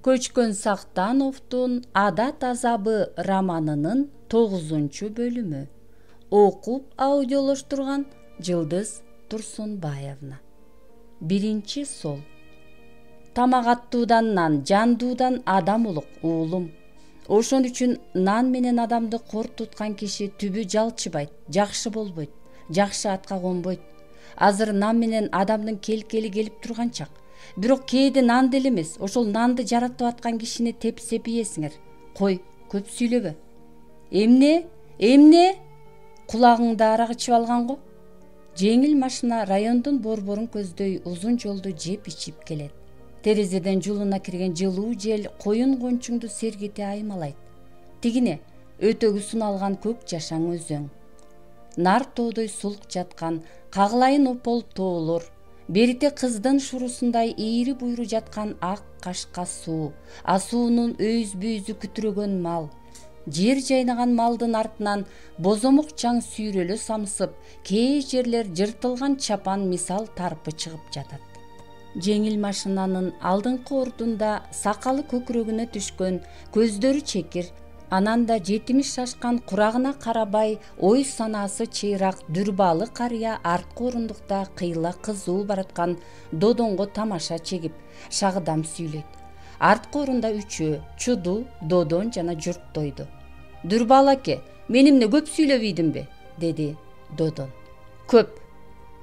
Көчкөн Сактановдун Адат азабы романынын 9-бөлүмү. Окуп аудиолоштурган Жылдыз Турсунбаевна. Биринчи сол. Тамак аттуудан нан, жандуудан адам улук, уулум. Ошон үчүн нан менен адамды кор туткан киши түбү жалчыбайт, жакшы болбойт, жакшы атка конбойт. Азыр нан менен адамдын келкели келип турган чак. Бирок кээде нан деле эмес, ошол нанды жаратып аткан кишини тепсеп ийесиңер. Кой, көп сүйлөбө. Эмне? Кулагыңды арак ичип алган го? Жеңил машина райондун борборун көздөй узун жолду жеп ичип келет. Терезеден жулуна кирген жылуу жел коюн кончуңду сергите аймалайт. Тигине өтөгү суналган көк жашаң өзөң. Нар тоодой сулк жаткан кагылайын опол тоолор, берите кыздын шурусундай ийри буйру жаткан ак кашка суу, суунун өйүз-бүйүзү күтүрөгөн мал. Жер жайнаган малдын артынан бозомок чаң сүйрөлө самсып, кээ жерлер жыртылган чапан мисал тарпы чыгып жатат. Жеңил машинанын алдыңкы ордунда сакалы көкүрөгүнө түшкөн, көздөрү чекир, ананда 70 шашкан, курагына карабай, ой санаасы чыйрак дүрбалы карыя арткы орундукта кыйла кызуу бараткан Додонго тамаша чегип, шагыдам сүйлөйт. Арткы орунда үчөө, Чуду, Додон жана Журттойду. Дүрбалы аке, мен эмне көп сүйлөбөйдүмбү? Деди Додон. Көп.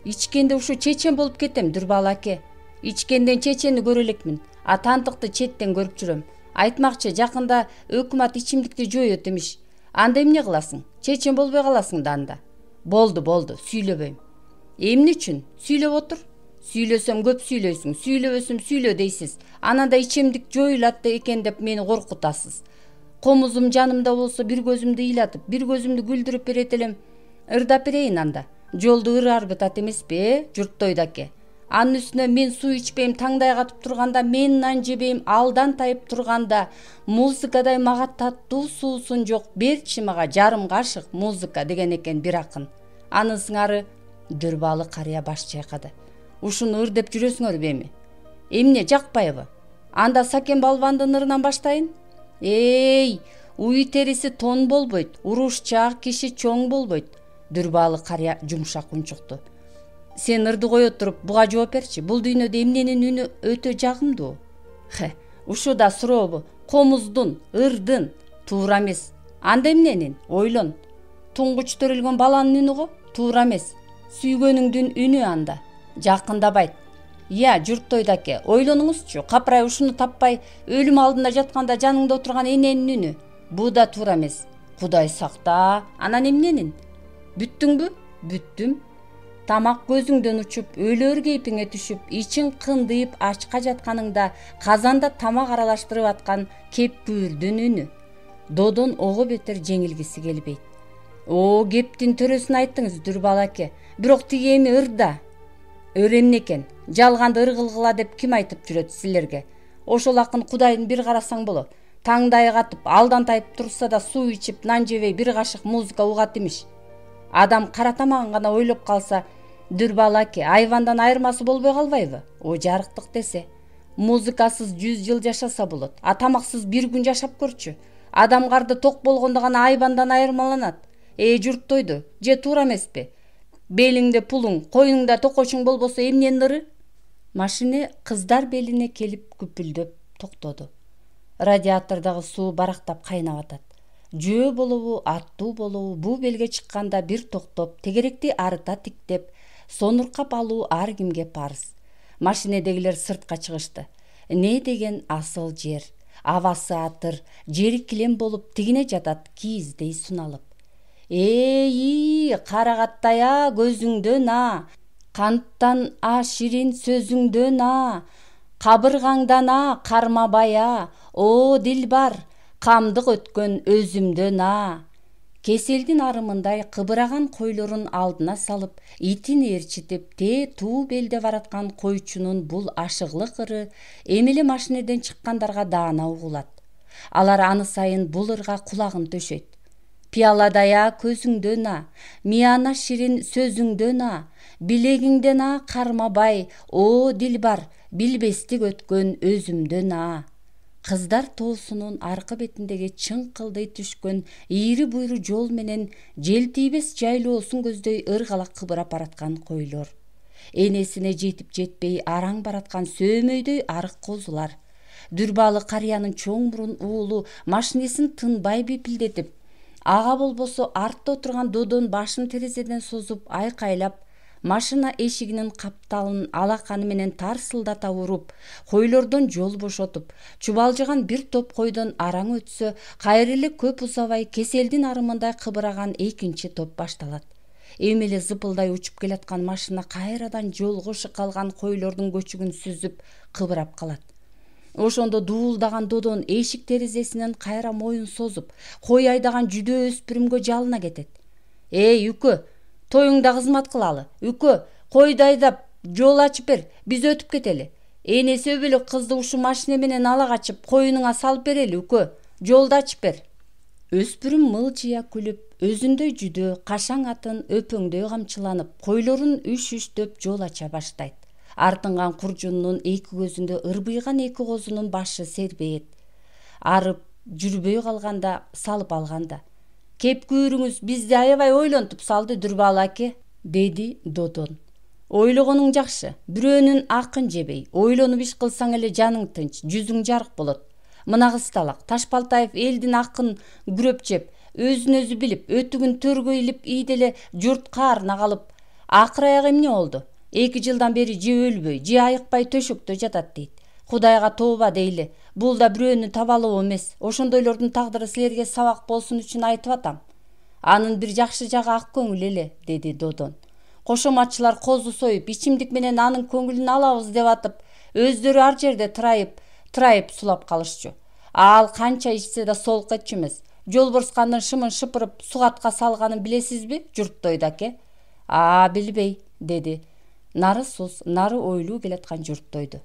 Ичкенде ушу чечен болуп кетем, Дүрбалы аке. Ичкенден чечени көрө элекмин. Тантыкты четтен көрүп жүрөм. Айтмакчы, жакында өкмөт ичимдикти жоёт эмиш. Анда эмне кыласың? Чечен болбой каласың да анда. Болду, сүйлөбөйм. Эмне үчүн? Сүйлөп отур. Сүйлөсөм көп сүйлөйсүң, сүйлөбөсөм сүйлө дейсиз. Ананда ичимдик жоюлат экен деп мени коркутасыз. Комузум жанымда болсо бир көзүмдү ыйлатып, бир көзүмдү күлдүрүп берет элем. Ырдап берейин анда. Жолду ыр арбытат эмеспи, Журттойду аке? Анын үстүнө мен суу ичпейм, таңдай катып турганда, мен нан жебейм, алдан тайып турганда, музыкадай мага таттуу суусун жок, берчи мага жарым кашык музыка деген экен бир акын. Анын сыңары Дүрбалы карыя баш чайкады. Ушуну ыр деп жүрөсүңөрбү эми? Эмне, жакпайбы? Анда Сакен балбандын ырынан баштайын? Уй териси тон болбойт, урушчаак киши чоң болбойт. Дүрбалы карыя жумшак унчукту. Сен ырды кое туруп буга жооп берчи. Бул дүйнөдө эмненин үнү өтө жагымдуу? Ушу да сурообу? Комуздун, ырдын, туура эмес. Анда эмненин? Ойлон. Туңгуч төрөлгөн баланын үнү го? Туура эмес. Сүйгөнүңдүн үнү анда. Жакындабайт. Журттойду аке, ойлонуңузчу. Капырай ушуну таппай, өлүм алдында жатканда жаныңда отурган эненин үнү. Бу да туура эмес. Кудай сакта. Анан эмненин? Бүттүңбү? Бүттүм. Тамак көзүңдөн учуп, өлөр кейпиңе түшүп, ичиң кындыйып ачка жатканыңда казанда тамак аралаштырып аткан кепкүүрдүн үнү. Додон ого бетер жеңилгиси келбейт. Кептин төрөсүн айттыңыз, Дүрбалы аке. Бирок тиги эми ырда. Өр эмне экен? Жалганды ыр кылгыла деп ким айтып жүрөт силерге? Ошол акын Кудайдын бир карасаң болот. Таңдай катып, алдан тайып турса да суу ичип, нан жебей бир кашык музыка угат имиш. Адам кара тамагын гана ойлоп калса, Дүрбалы аке, айвандан айырмасы болбой калбайбы? Жарыктык десе. Музыкасыз 100 жыл жашаса болот, тамаксыз бир күн жашап көрчү. Адам карды ток болгондо гана айвандан айырмаланат. Журттойду, же туура эмеспи? Белиңде пулуң, коюңда токочуң болбосо эмненин ыры? Машина кыздар белине келип күпүлдөп токтоду. Радиатордогу суу барактап кайнап атат. Жөө болобу, аттуу болобу, бул белге чыкканда бир токтоп, тегеректи арыта тиктеп, сонуркап алуу ар кимге парыз. Машинедегилер сыртка чыгышты. Не деген асыл жер, абасы атыр, жери килем болуп тигине жатат кийиздей суналып. Карагаттай көзүңдөн канттан ширин сөзүңдөн кабыргаңдан кармабай дилбар, камдык өткөн өзүмдөн Кеселдин арымындай кыбыраган койлорун алдына салып, итин ээрчитип, туу белде бараткан койчунун бул ашыглык ыры эмеле машинеден чыккандарга даана угулат. Алар аны сайын бул ырга кулагын төшөйт. Пияладай көзүңдөн мияна ширин сөзүңдөн билегиңден кармабай, дилбар, билбестик өткөн өзүмдөн Кыздар тоосунун аркы бетиндеги чыңкылдый түшкөн ийри буйру жол менен желтийбес жайлоосун көздөй ыргалак кыбырап бараткан койлор. Энесине жетип жетпей араң бараткан сөөмөйдөй арык козулар. Дүрбалы карыянын чоң мурун уулу машинесин тынбай бипилдетип, ага болбосо артта отурган Додон башын терезеден созуп айкайлап, машина эшигинин капталын алаканы менен тарсылдата уруп, койлордон жол бошотуп, чубалжыган бир топ койдон араң өтсө, кайра эле көп узабай кеселдин арымындай кыбыраган экинчи топ башталат. Эми эле зыпылдай учуп келаткан машина кайрадан жолго шыкалган койлордун көчүгүн сүзүп кыбырап калат. Ошондо дуулдаган Додон эшик терезесинен кайра моюн созуп, кой айдаган жүдөө өспүрүмгө жалына кетет. «Эй, үкө, тоюңда кызмат кылалы. Үкө, койду айдап, жол ачып бер, биз өтүп кетели. Энеси өбөлөк кызды ушу машина менен ала качып, коюнуңа салып берели, үкө. Жолду ачып бер». Өспүрүм мылжыя күлүп, өзүндөй жүдөө кашаң атын өпөңдөй камчыланып, койлорун үш-үштөп жол ача баштайт. Артынган куржунунун эки көзүндө ырбыйган эки козунун башы сербейет. Арып жүрбөй калганда салып алганда. «Кеп көрүңүз, бизди аябай ойлонтуп салды Дүрбалы аке», деди Додон. «Ойлогонуң жакшы, бирөөнүн акын жебей, ойлонуп иш кылсаң эле жаның тынч, жүзүң жарык болот. Мына кысталак, Ташбалтаев элдин акын күрөп жеп, өзүн өзү билип, өтүгүн төргө илип ийделе журт каарына калып, акыр аягы эмне болду? 2 жылдан бери же өлбөй, же айыкпай төшөктө жатат дейт. Кудайга тооба дейли. Бул да бирөөнү табалоо эмес. Ошондойлордун тагдыры силерге сабак болсун үчүн айтып атам. Анын бир жакшы жагы ак көңүл эле», деди Додон. «Кошоматчылар козу союп, ичимдик менен анын көңүлүн алабыз деп атып, өздөрү ар жерде тырайып сулап калышчу. Ал канча ичсе да солк этчү эмес. Жолборскандын шымын шыпырып сугатка салганын билесизби, журттойду аке?» «Билбей», деди нары сус, нары ойлуу келаткан журттойду.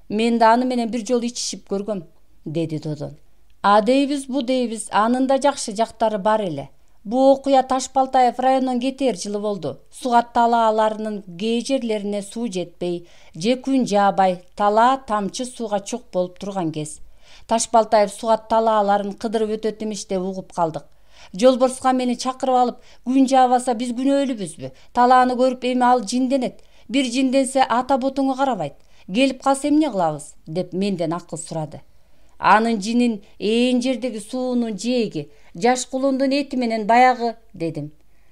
«Мен да аны менен бир жолу ичишип көргөм», деди Додон. «А дейбиз, бу дейбиз, анын да жакшы жактары бар эле. Бу окуя Ташбалтаев районунан кетер жылы болду. Сугат талааларынын кээ жерлерине суу жетпей, же күн жаабай, талаа тамчы сууга чок болуп турган кез. Ташбалтаев сугат талааларын кыдырып өтөт имиш деп угуп калдык. Жолборска мени чакырып алып, күн жаабаса биз күнөөлүбүзбү? Талааны көрүп эми ал жинденет. Бир жинденсе ата ботуңа карабайт. Келип калса эмне кылабыз?» деп менден акыл сурады. «Анын жинин ээн жердеги суунун жээги, жаш кулундун эти менен баягы», дедим.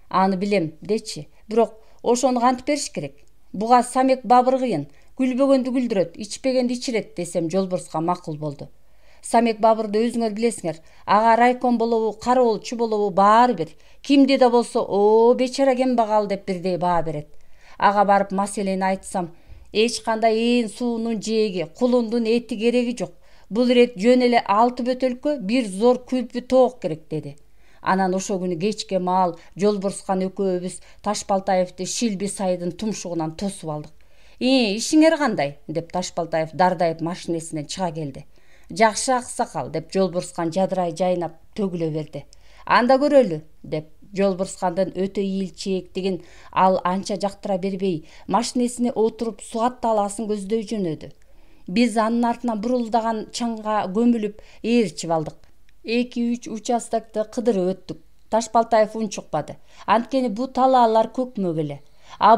«Аны билем, дечи. Бирок ошону кантип бериш керек? Буга Самек Бабыр кыйын. Күлбөгөндү күлдүрөт, ичпегенди ичирет», десем Жолборска макул болду. «Самек Бабырды өзүңөр билесиңер. Ага райком болобу, кароолчу болобу баары бир. Кимди да болсо, бечара кембагал деп бирдей баа берет. Ага барып маселени айтсам, эч кандай ээн суунун жээги, кулундун эти кереги жок. Бул ирет жөн эле 6 бөтөлкө, бир зор күлпү тоок керек», деди. Анан ошо күнү кечке маал Жолборскан экөөбүз Ташбалтаевди Шилби сайдын тумшугунан тосуп алдык. «Ишиңер кандай?» деп Ташбалтаев дардайып машинесинен чыга келди. «Жакшы аксакал», деп Жолборскан жадырай жайнап төгүлө берди. «Анда көрөлү», деп Жолборскандын өтө ийилчээктигин ал анча жактыра бербей, машинесине отуруп сугат талаасын көздөй жөнөдү. Биз анын артынан бурулдаган чаңга көмүлүп ээрчип алдык. 2-3 участокты кыдырып өттүк. Ташбалтаев унчукпады. Анткени бу талаалар көкмөк эле.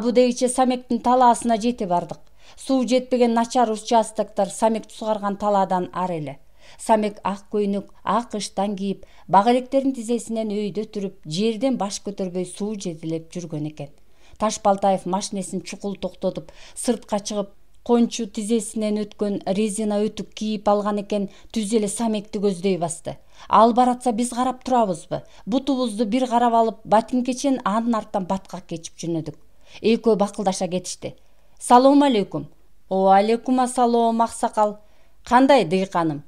Бу дейче Самектин талаасына жете бардык. Суу жетпеген начар участоктор Самек сугарган талаадан ары эле. Самек ак көйнөк, ак ыштан кийип, бак электерин тизесинен өйдө түрүп, жерден баш көтөрбөй суу жетелеп жүргөн экен. Ташбалтаев машинесин чукул токтотуп, сыртка чыгып, кончу тизесинен өткөн резина өтүк кийип алган экен, түз эле Самекти көздөй басты. Ал баратса биз карап турабызбы? Бутубузду бир карап алып, батинкечен анын артынан баткак кечип жөнөдүк. Экөө бакылдаша кетишти. «Салом алейкум». «Алейкум ассалом, аксакал. Кандай дыйканым?»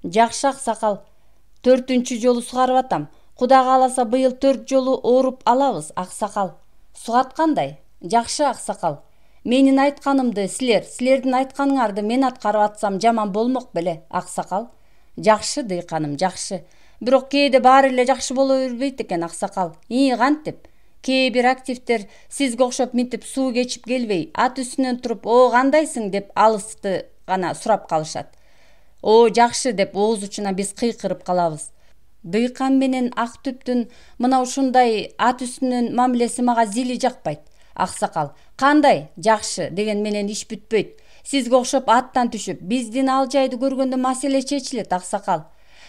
«Жакшы аксакал. 4-үнчү жолу сугарып атам. Кудай кааласа быйыл 4 жолу ооруп алабыз, аксакал». «Сугат кандай?» «Жакшы, аксакал. Менин айтканымды силердин айтканыңарды мен аткарып атсам жаман болмок беле, аксакал?» «Жакшы дыйканым, жакшы. Бирок кээде баары эле жакшы боло бербейт экен, аксакал». Кантип? Кээ бир активдер сизге окшоп минтип суу кечип келбей, ат үстүнөн туруп, кандайсың деп алысты гана сурап калышат. О, жакшы деп ооз учунан биз кыйкырып калабыз. Дыйкан менен ак түптүн мына ушундай ат үстүнөн мамилеси мага зили жакпайт. Аксакал: кандай жакшы деген менен иш бүтпөйт. Сизге окшоп аттан түшүп, биздин ал жайды көргөндө маселе чечилет, аксакал.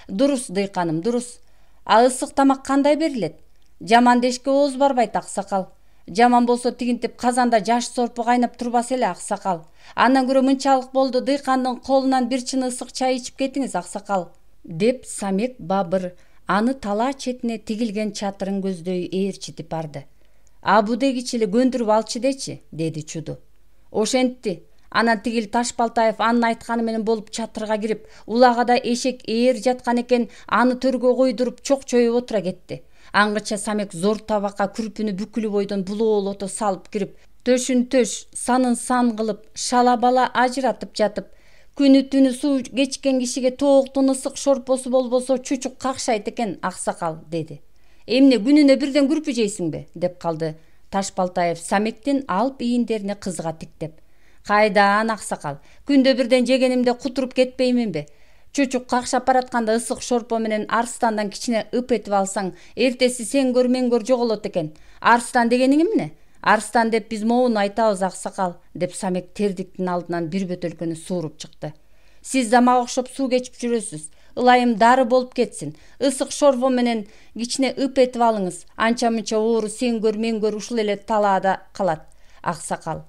Дурус дыйканым, дурус. А ысык тамак кандай берилет? Жаман дешке ооз барбайт, аксакал. Жаман болсо тигинтип казанда жаш сорпу кайнап турбас эле, аксакал. Андан көрө мынчалык болду, дыйкандын колунан бир чын ысык чай ичип кетиңиз, аксакал, деп Самек Бабыр аны талаа четине тигилген чатырын көздөй ээрчитип барды. Абудай кичиле көндүрүп алчы дечи, деди Чуду. Ошентти. Анан тигил Ташбалтаев анын айтканы менен болуп чатырга кирип, улагада эшек ээр жаткан экен, аны төргө койдуруп чок-чоюп отура кетти. Аңгыча Самек зор табакка күрпүнү бүкүлү бойдон булоолото салып кирип, төшүн төш, санын сан кылып, шала бала ажыратып жатып, күнү түнү суу кечкен кишиге тооктун ысык шорпосу болбосо чучук какшайт экен, аксакал, деди. Эмне күнүнө бирден күрпү жейсиңби? Деп калды Ташбалтаев Самектин алып ийиндерине кызыга тиктеп. Кайдан, аксакал, күндө бирден жегенимде кутуруп кетпейминби? Чучук какшап баратканда ысык шорпо менен арстандан кичине ып этип алсаң, эртеси сен көр мен көр жоголот экен. Арстан дегениң эмне? Арстан деп биз моуну айтабыз, аксакал, деп Самек тердиктин алдынан бир бөтөлкөнү сууруп чыкты. Сиз да мага окшоп суу кечип жүрөсүз. Ылайым дары болуп кетсин. Ысык шорпо менен кичине ып этип алыңыз. Анча мынча оору сен көр мен көр ушул эле талаада калат, аксакал.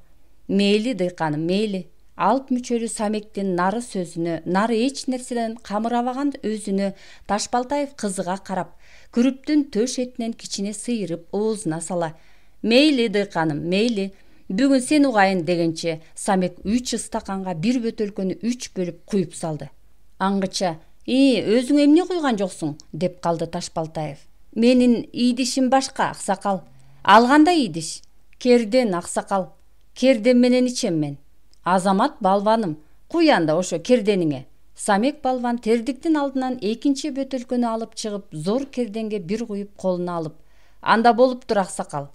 Мейли дыйканым, мейли. Алп мүчөлү Самектин нары сөзүнө, нары эч нерседен камырабаган өзүнө Ташбалтаев кызыга карап, күрүптүн төш этинен кичине сыйырып оозуна сала: мейли дыйканым, мейли. Бүгүн сен угайын дегенче Самек 3 стаканга бир бөтөлкөнү 3 бөлүп куюп салды. Аңгыча: өзүң эмне куйган жоксуң? Деп калды Ташбалтаев. Менин ийдишим башка, аксакал. Ал кандай ийдиш? Керден, аксакал. Керден менен ичем мен. Азамат балбаным, куй анда ошо кердениңе. Самек балбан тердиктин алдынан экинчи бөтөлкөнү алып чыгып, зор керденге бир куюп колуна алып: анда болуптур, аксакал.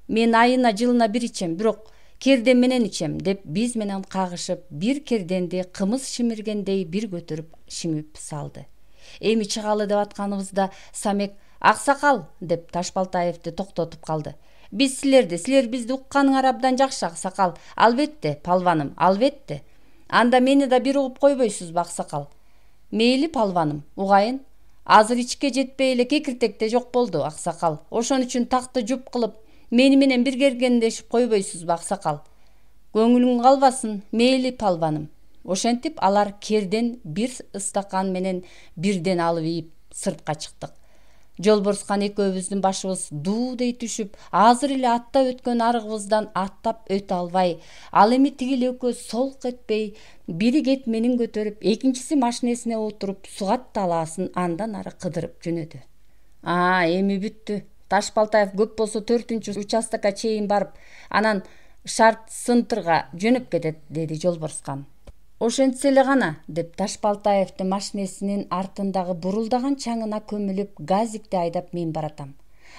Мен айына жылына бир ичем, бирок керден менен ичем, деп биз менен кагышып, бир керденди кымыз шимиргендей бир көтөрүп шимип салды. Эми чыгалы деп атканыбызда Самек: аксакал, деп Ташбалтаевди токтотуп калды. Биз силер бизди укканыңар абдан жакшы, аксакал. Албетте, палваным, албетте. Анда мени да бир угуп койбойсузбу, аксакал? Мейли, палваным, угайын. Азыр ичке жетпей эле кекиртекте жок болду, аксакал. Ошон үчүн такты жуп кылып, мени менен бир кергендешип койбойсузбу, аксакал? Көңүлүң калбасын, мейли, палваным. Ошентип алар керден бир стакан менен бирден алып ийип сыртка чыктык. Жолборскан экөөбүздүн башыбыз дуудей түшүп, азыр эле аттап өткөн арыгыбыздан аттап өтө албай, ал эми тигил экөө солк этпей, бири кетменин көтөрүп, экинчиси машинесине отуруп, Сугат талаасын андан ары кыдырып жөнөдү. Эми бүттү. Ташбалтаев көп болсо 4-үчү участокко чейин барып, анан шарт сынтырга жөнөп кетет, деди Жолборскан. Ошентсе эле гана, деп Ташбалтаевдин машинесинин артындагы бурулдаган чаңына көмүлүп, газикти айдап мен баратам.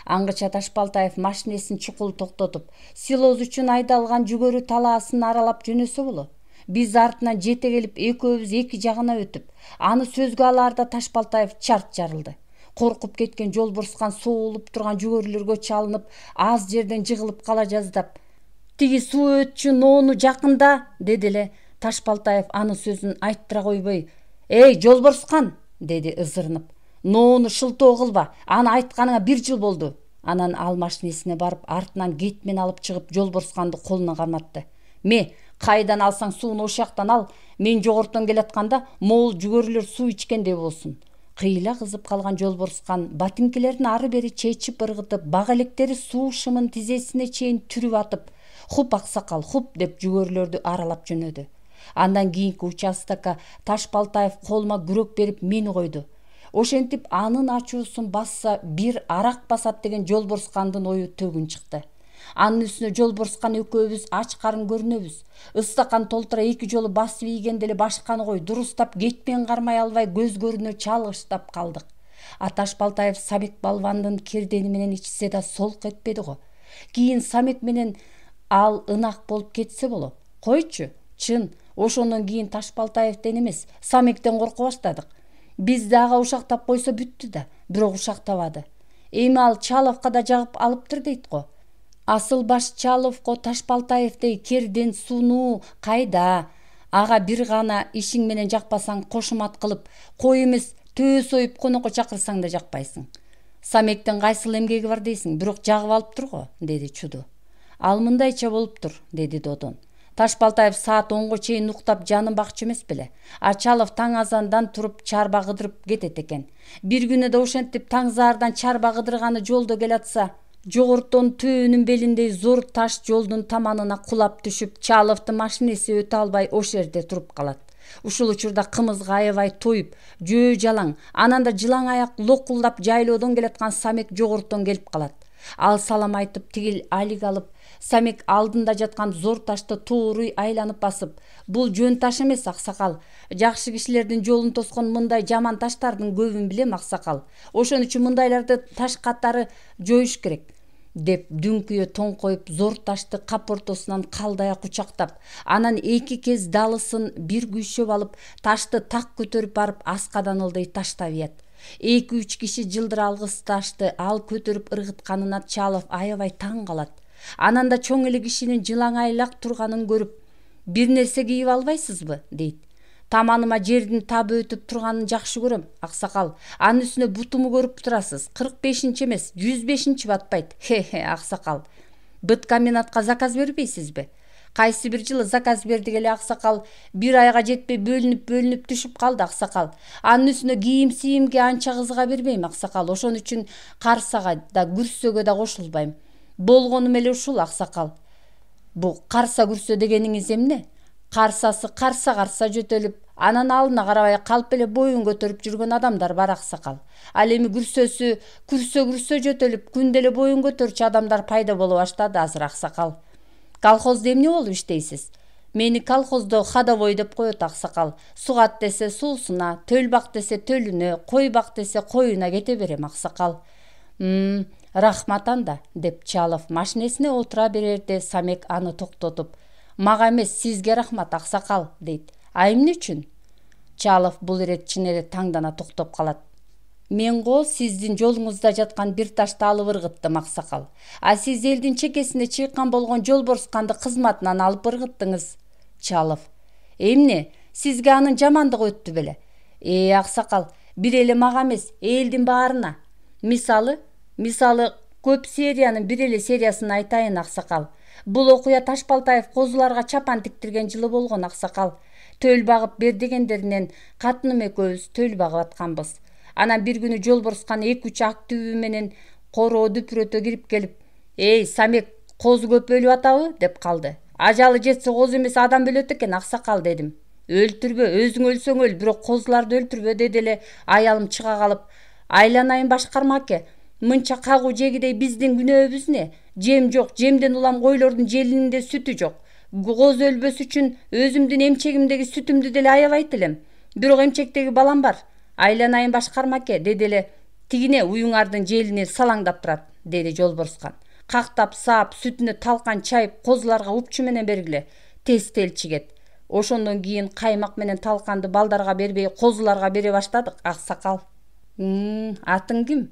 Аңгыча Ташбалтаев машинесин чукул токтотуп, силоз үчүн айдалган жүгөрү талаасын аралап жөнөсө боло. Биз артынан жете келип, экөөбүз эки жагына өтүп, аны сөзгө алаарда Ташбалтаев чарт жарылды. Коркуп кеткен Жолборскан соолуп турган жүгөрүлөргө чалынып, аз жерден жыгылып кала жаздап: тиги суу өтчү ноону жакында, деди эле. Ташбалтаев аны сөзүн айттыра койбой: эй, Жолборскан, деди ызырынып, ноону шылтоо кылба, аны айтканыңа 1 жыл болду. Анан ал машинесине барып, артынан кетмен алып чыгып, Жолборсканды колуна каматты. Кайдан алсаң сууну ошояктан ал, мен жогортон келатканда могул жүгөрүлөр суу ичкендей болсун. Кыйла кызып калган Жолборскан ботинкелерин ары бери чечип ыргытып, бак электери суу шымын тизесине чейин түрүп атып: хуп, аксакал, хуп, деп жүгөрүлөрдү аралап жөнөдү. Андан кийинки участокко Ташбалтаев колума күрөк берип мени койду. Ошентип анын ачуусун басса бир арак басат деген Жолборскандын ою төгүн чыкты. Анын үстүнө Жолборскан экөөбүз ач карын көрүнөбүз. Ыстакан толтура 2 жолу басып ийгенде эле башканы кой дурустап кетпен кармай албай көз көрүнө чалгыштап калдык. Ташбалтаев Самек балбандын кердени менен ичсе да солк этпеди го. Кийин Самек менен ал ынак болуп кетсе боло. Койчу, чын, Ошондон кийин Ташбалтаевден эмес, Самектен корко баштадык. Бизди ага ушактап койсо бүттү да, бирок ушактабады. Эми ал Чаловго да жагып алыптыр дейт го. Асыл баш Чаловго Ташбалтаевдей керден сунуу кайда? Ага бир гана ишиң менен жакпасаң кошумат кылып, кой эмес төө союп конокко чакырсаң да жакпайсың. Самектен кайсыл эмгеги бар дейсиң, бирок жагып алыптыр го, деди Чуду. Ал мындайча болуптур, деди Додон. Ташбалтаев саат 10го чейин уктап жанын бакчу эмес беле. А Чалов таң азандан туруп чарба кыдырып кетет экен. Бир күнү да ошентип таң заардан чарба кыдырганы жолдо келатса, жогортон төөнүн белиндей зор таш жолдун таманына кулап түшүп, Чаловдун машинеси өтө албай ош жерде туруп калат. Ушул учурда кымызга аябай тоюп, жөө жалаң, анан да жылаң аяк локулдап жайлоодон келаткан Самек жогортон келип калат. Ал салам айтып тигил алик алып, Самек алдында жаткан зор ташты тууруй айланып басып, бул жөн таш эмес, аксакал. Жакшы кишилердин жолун тоскон мындай жаман таштардын көбүн билем, аксакал. Ошон үчүн мындайларды таш катары жоюш керек, деп дүңкүйө тоңкоюп зор ташты кап ортосунан калдая кучактап, анан эки кез далысын бир күйшөп алып, ташты так көтөрүп барып аскадан ылдый таштап ият. 2-3 киши жылдыр алгыс ташты ал көтөрүп ыргытканына Чалов аябай таң калат. Анан да чоң эле кишинин жылаңайлак турганын көрүп, бир нерсе кийип албайсызбы, дейт. Таманыма жердин табы өтүп турганын жакшы көрөм, аксакал. Анын үстүнө бутуму көрүп турасыз. 45-нчи эмес, 105-нчи батпайт. Хе-хе, аксакал. Быт комбинатка заказ бербейсизби? Кайсы бир жылы заказ бердик эле, аксакал. Бир айга жетпей бөлүнүп түшүп калды, аксакал. Анын үстүнө кийим-сийимге анча кызыга бербейм, аксакал. Ошон үчүн карсага да күрсөгө да кошулбайм. Болгонум эле ушул, аксакал. Бу карса күрсө дегениңиз эмне? Карсасы карса жөтөлүп, анан алына карабай калп эле боюн көтөрүп жүргөн адамдар бар, аксакал. Ал эми күрсө жөтөлүп, күндө эле боюн көтөрчү адамдар пайда боло баштады азыр, аксакал. Колхозда эмне болуп иштейсиз? Мени колхоздо ходовой деп коет, аксакал. Сугат десе суусуна, төл бак десе төлүнө, кой бак десе коюна кете берем, аксакал. Рахмат анда, деп Чалов машинесине отура берерде Самек аны токтотуп, мага эмес, сизге рахмат, аксакал, дейт. А эмне үчүн? Чалов бул ирет чын эле таңдана токтоп калат. Мен сиздин жолуңузда жаткан бир ташты алып ыргыттым, аксакал. А сиз элдин чекесине чыйкан болгон Жолборсканды кызматынан алып ыргыттыңыз. Чалов. Эмне? Сизге анын жамандыгы өттү беле? Аксакал, бир эле мага эмес, элдин баарына. Мисалы көп сериянын бир эле сериясын айтайын, аксакал. Бул окуя Ташбалтаев козуларга чапан тиктирген жылы болгон, аксакал. Төл багып бер дегендеринен катыным экөөбүз төл багып атканбыз. Анан бир күнү Жолборскан 2-3 ак түбү менен короо дүпүрөтө кирип келип, Самек, козу көп өлүп атабы, деп калды. Ажалы жетсе козу эмес адам өлөт экен, аксакал, дедим. Өлтүрбө, өзүң өлсөң өл, бирок козуларды өлтүрбө, деди эле аялым чыга калып. Айланайын башкарма аке, мынча кагуу жегидей биздин күнөөбүз не? Жем жок, жемден улам койлордун желининде сүтү жок. Козу өлбөс үчүн өзүмдүн эмчегимдеги сүтүмдү деле аябайт элем. Бирок эмчектеги балам бар. Айланайын башкарма аке, деди эле тигине уюңардын желини салаңдап турат, деди Жолборскан. Кактап саап, сүтүнө талкан чайып, козуларга упчу менен бергиле. Тез телчигет. Ошондон кийин каймак менен талканды балдарга бербей, козуларга бере баштадык, аксакал. Атың ким?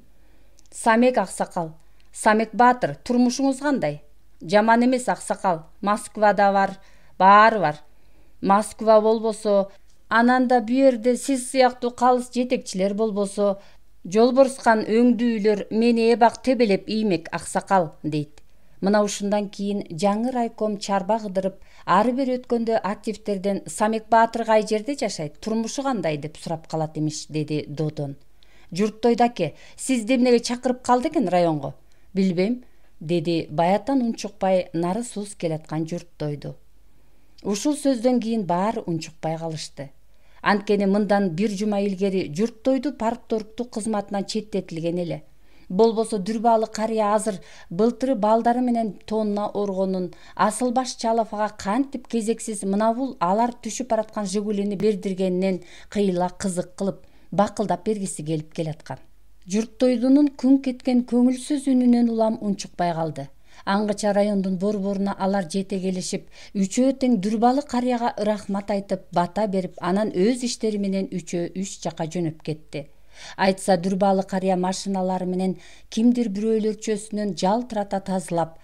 Самек, аксакал. Самек Баатыр, турмушуңуз кандай? Жаман эмес, аксакал. Москвада бар, баары бар. Москва болбосо, анан да бу жерде сиз сыяктуу калыс жетекчилер болбосо, Жолборскан өңдүүлөр мени эбак тебелеп иймек, аксакал, дейт. Мына ушундан кийин жаңы райком чарба кыдырып, ары бери өткөндө активдерден Самек Баатыр кай жерде жашайт, турмушу кандай, деп сурап калат эмиш, деди Додон. Журттойду аке, сизди эмнеге чакырып калды экен районго? Билбейм, деди баятан унчукпай нары суус келаткан Журттойду. Ушул сөздөн кийин баары унчукпай калышты. Анткени мындан бир жума илгери Журттойду паркторгтук кызматынан четтетилген эле. Болбосо дүрбаалы карыя азыр былтыры балдары менен тонна оргонун Асыл баш Чалов ага кантип кезексиз мынабул алар түшүп бараткан Жигулини бердиргенинен кыйла кызык кылып, бакылдап бергиси келип келаткан. Журттойдунун күң кеткен көңүлсүз үнүнөн улам унчукпай калды. Аңгыча райондун борборуна алар жете келишип, үчөө тең Дүрбалы карыяга рахмат айтып, бата берип, анан өз иштери менен үчөө үч жака жөнөп кетти. Айтса Дүрбалы карыя машиналары менен кимдир бирөөлөр чөсүнөн жалтырата тазылап,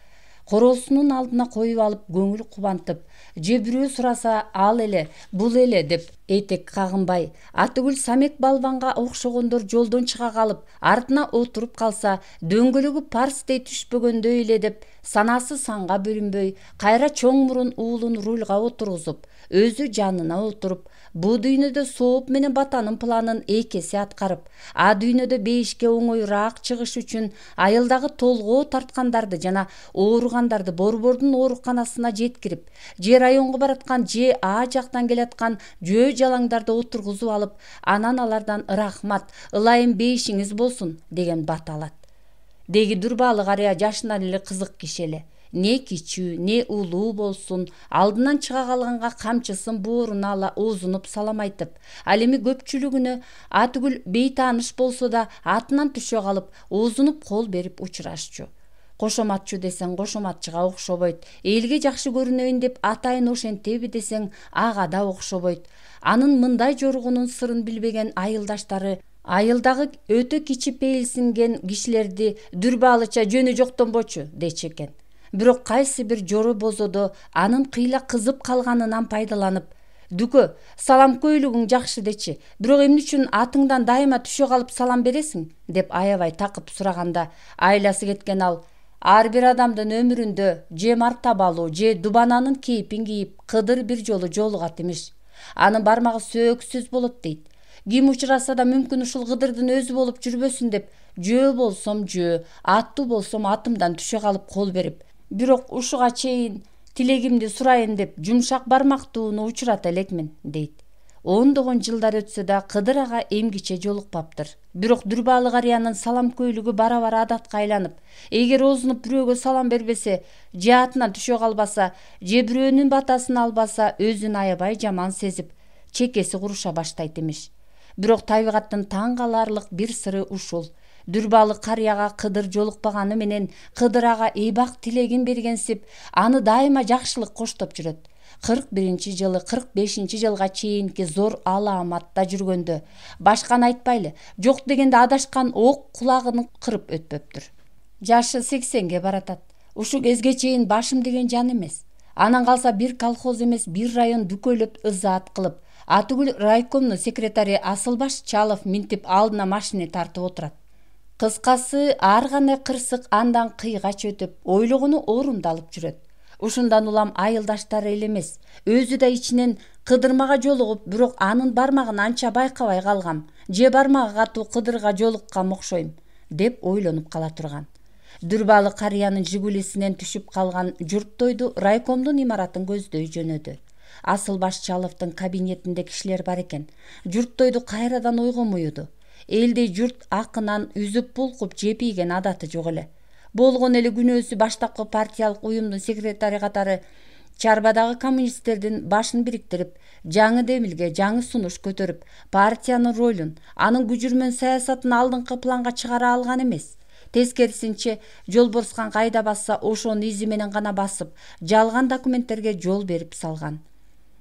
короосунун алдына коюп алып көңүл кубантып, же бирөө сураса ал эле, бул эле деп этек кагынбай, Атыгүл Самек балбанга окшогондор жолдон чыга калып, артына отуруп калса, дөңгөлөгү парстей түшпөгөндөй эле деп, санасы санга бөлүнбөй, кайра чоң мурун уулун рульга отургузуп, өзү жанына отуруп, бу дүйнөдө сооп менен батанын планын эки эсе аткарып, а дүйнөдө бейишке оңоюраак чыгыш үчүн айылдагы толгоо тарткандарды жана ооругандарды борбордун ооруканасына жеткирип, же районго бараткан же А жактан келаткан жөө жалаңдарды отургузуп алып, анан алардан рахмат, ылайым бейишиңиз болсун деген бата алат. Деги Дүрбалы карыя жашынан эле кызык киши эле. Не кичүү, не улуу болсун, алдынан чыга калганга камчысын бооруна ала оозунуп салам айтып, ал эми көпчүлүгүнө Атыгүл бейтааныш болсо да атынан түшө калып, оозунуп кол берип учурашчу. Кошоматчу десең кошоматчыга окшобойт, элге жакшы көрүнөйүн деп атайын ошентеби десең ага да окшобойт. Анын мындай жоругунун сырын билбеген айылдаштары айылдагы өтө кичипейилсинген кишилерди Дүрбалыча жөнү жоктонбочу дечи экен. Бирок кайсы бир жору бозодо анын кыйла кызып калганынан пайдаланып, «Дүкө, салам көйлүгүң жакшы дечи, бирок эмне үчүн атыңдан дайыма түшө калып салам бересиң?» деп аябай такып сураганда, айласы кеткен ал: «Ар бир адамдын өмүрүндө же мартабалуу, же дубананын кейпин кийип, кыдыр бир жолу жолугат имиш. Анын бармагы сөксүз болот дейт. Ким учураса да мүмкүн ушул кыдырдын өзү болуп жүрбөсүн деп, жөө болсом жөө, аттуу болсом атымдан түшө калып кол берип, бирок ушуга чейин тилегимди сурайын деп жумшак бармактууну учурата элекмин» дейт. Ондогон жылдар өтсө да Кыдыр ага эмгиче жолукпаптыр. Бирок Дүрбалы карыянын салам көйлүгү бара-бара адатка айланып, эгер оозунуп бирөөгө салам бербесе, же атынан түшө калбаса, же бирөөнүн батасын албаса, өзүн аябай жаман сезип, чекеси куруша баштайт имиш. Бирок табигаттын таң каларлык бир сыры ушул: Дүрбалы карыяга Кыдыр жолукпаганы менен Кыдыр ага эйбак тилегин бергенсип, аны дайыма жакшылык коштоп жүрөт. 41-жылы 45-жылга чейинки зор алааматта жүргөндө, башканы айтпайлы, жок дегенде адашкан ок кулагын кырып өтпөптүр. Жашы 80ге баратат. Ушу кезге чейин башым деген жан эмес. Анан калса бир колхоз эмес, бир район дүкөйлөп ызаат кылып, Атыгүл райкомунун секретари Асылбаш Чалов минтип алдына машина тартып отурат. Кыскасы, ар кандай кырсык андан кыйгач өтүп, ойлогону орундалып жүрөт. Ушундан улам айылдаштары эле эмес, өзү да ичинен Кыдырмага жолугуп, бирок анын бармагын анча байкабай калгам, же бармагы катуу Кыдырга жолуккам окшойм деп ойлонуп кала турган. Дүрбалы карыянын жигулисинен түшүп калган Журттойду райкомдун имаратын көздөй жөнөдү. Асылбаш Чаловдун кабинетинде кишилер бар экен. Журттойду кайрадан ойго муюду. Элдей журт акынан үзүп булкуп жепийген адаты жок эле. Болгон эле күнөөсү баштапкы партиялык уюмдун секретари катары Чарбадагы коммунисттердин башын бириктирип, жаңы демилге, жаңы сунуш көтөрүп, партиянын ролун, анын күжүрмөн саясатын алдыңкы планга чыгара алган эмес. Тескерисинче, Жолборскан кайда басса, ошонун изи менен гана басып, жалган документтерге жол берип салган.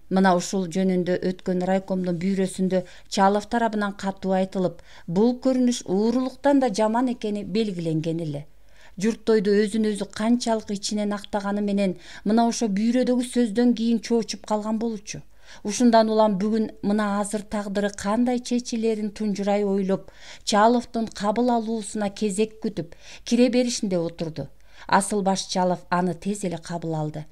Мына ушул жөнүндө өткөн райкомдун бюросунда Чалов тарабынан катуу айтылып, бул көрүнүш уурулуктан да жаман экени белгиленген эле. Журттойду өзүн өзү канчалык ичинен актаганы менен мына ошо бүйрөдөгү сөздөн кийин чоочуп калган болчу. Ушундан улам бүгүн мына азыр тагдыры кандай чечилерин тунжурай ойлоп, Чаловдун кабыл алуусуна кезек күтүп, кире беришинде отурду. Асылбаш Чалов аны тез эле кабыл алды.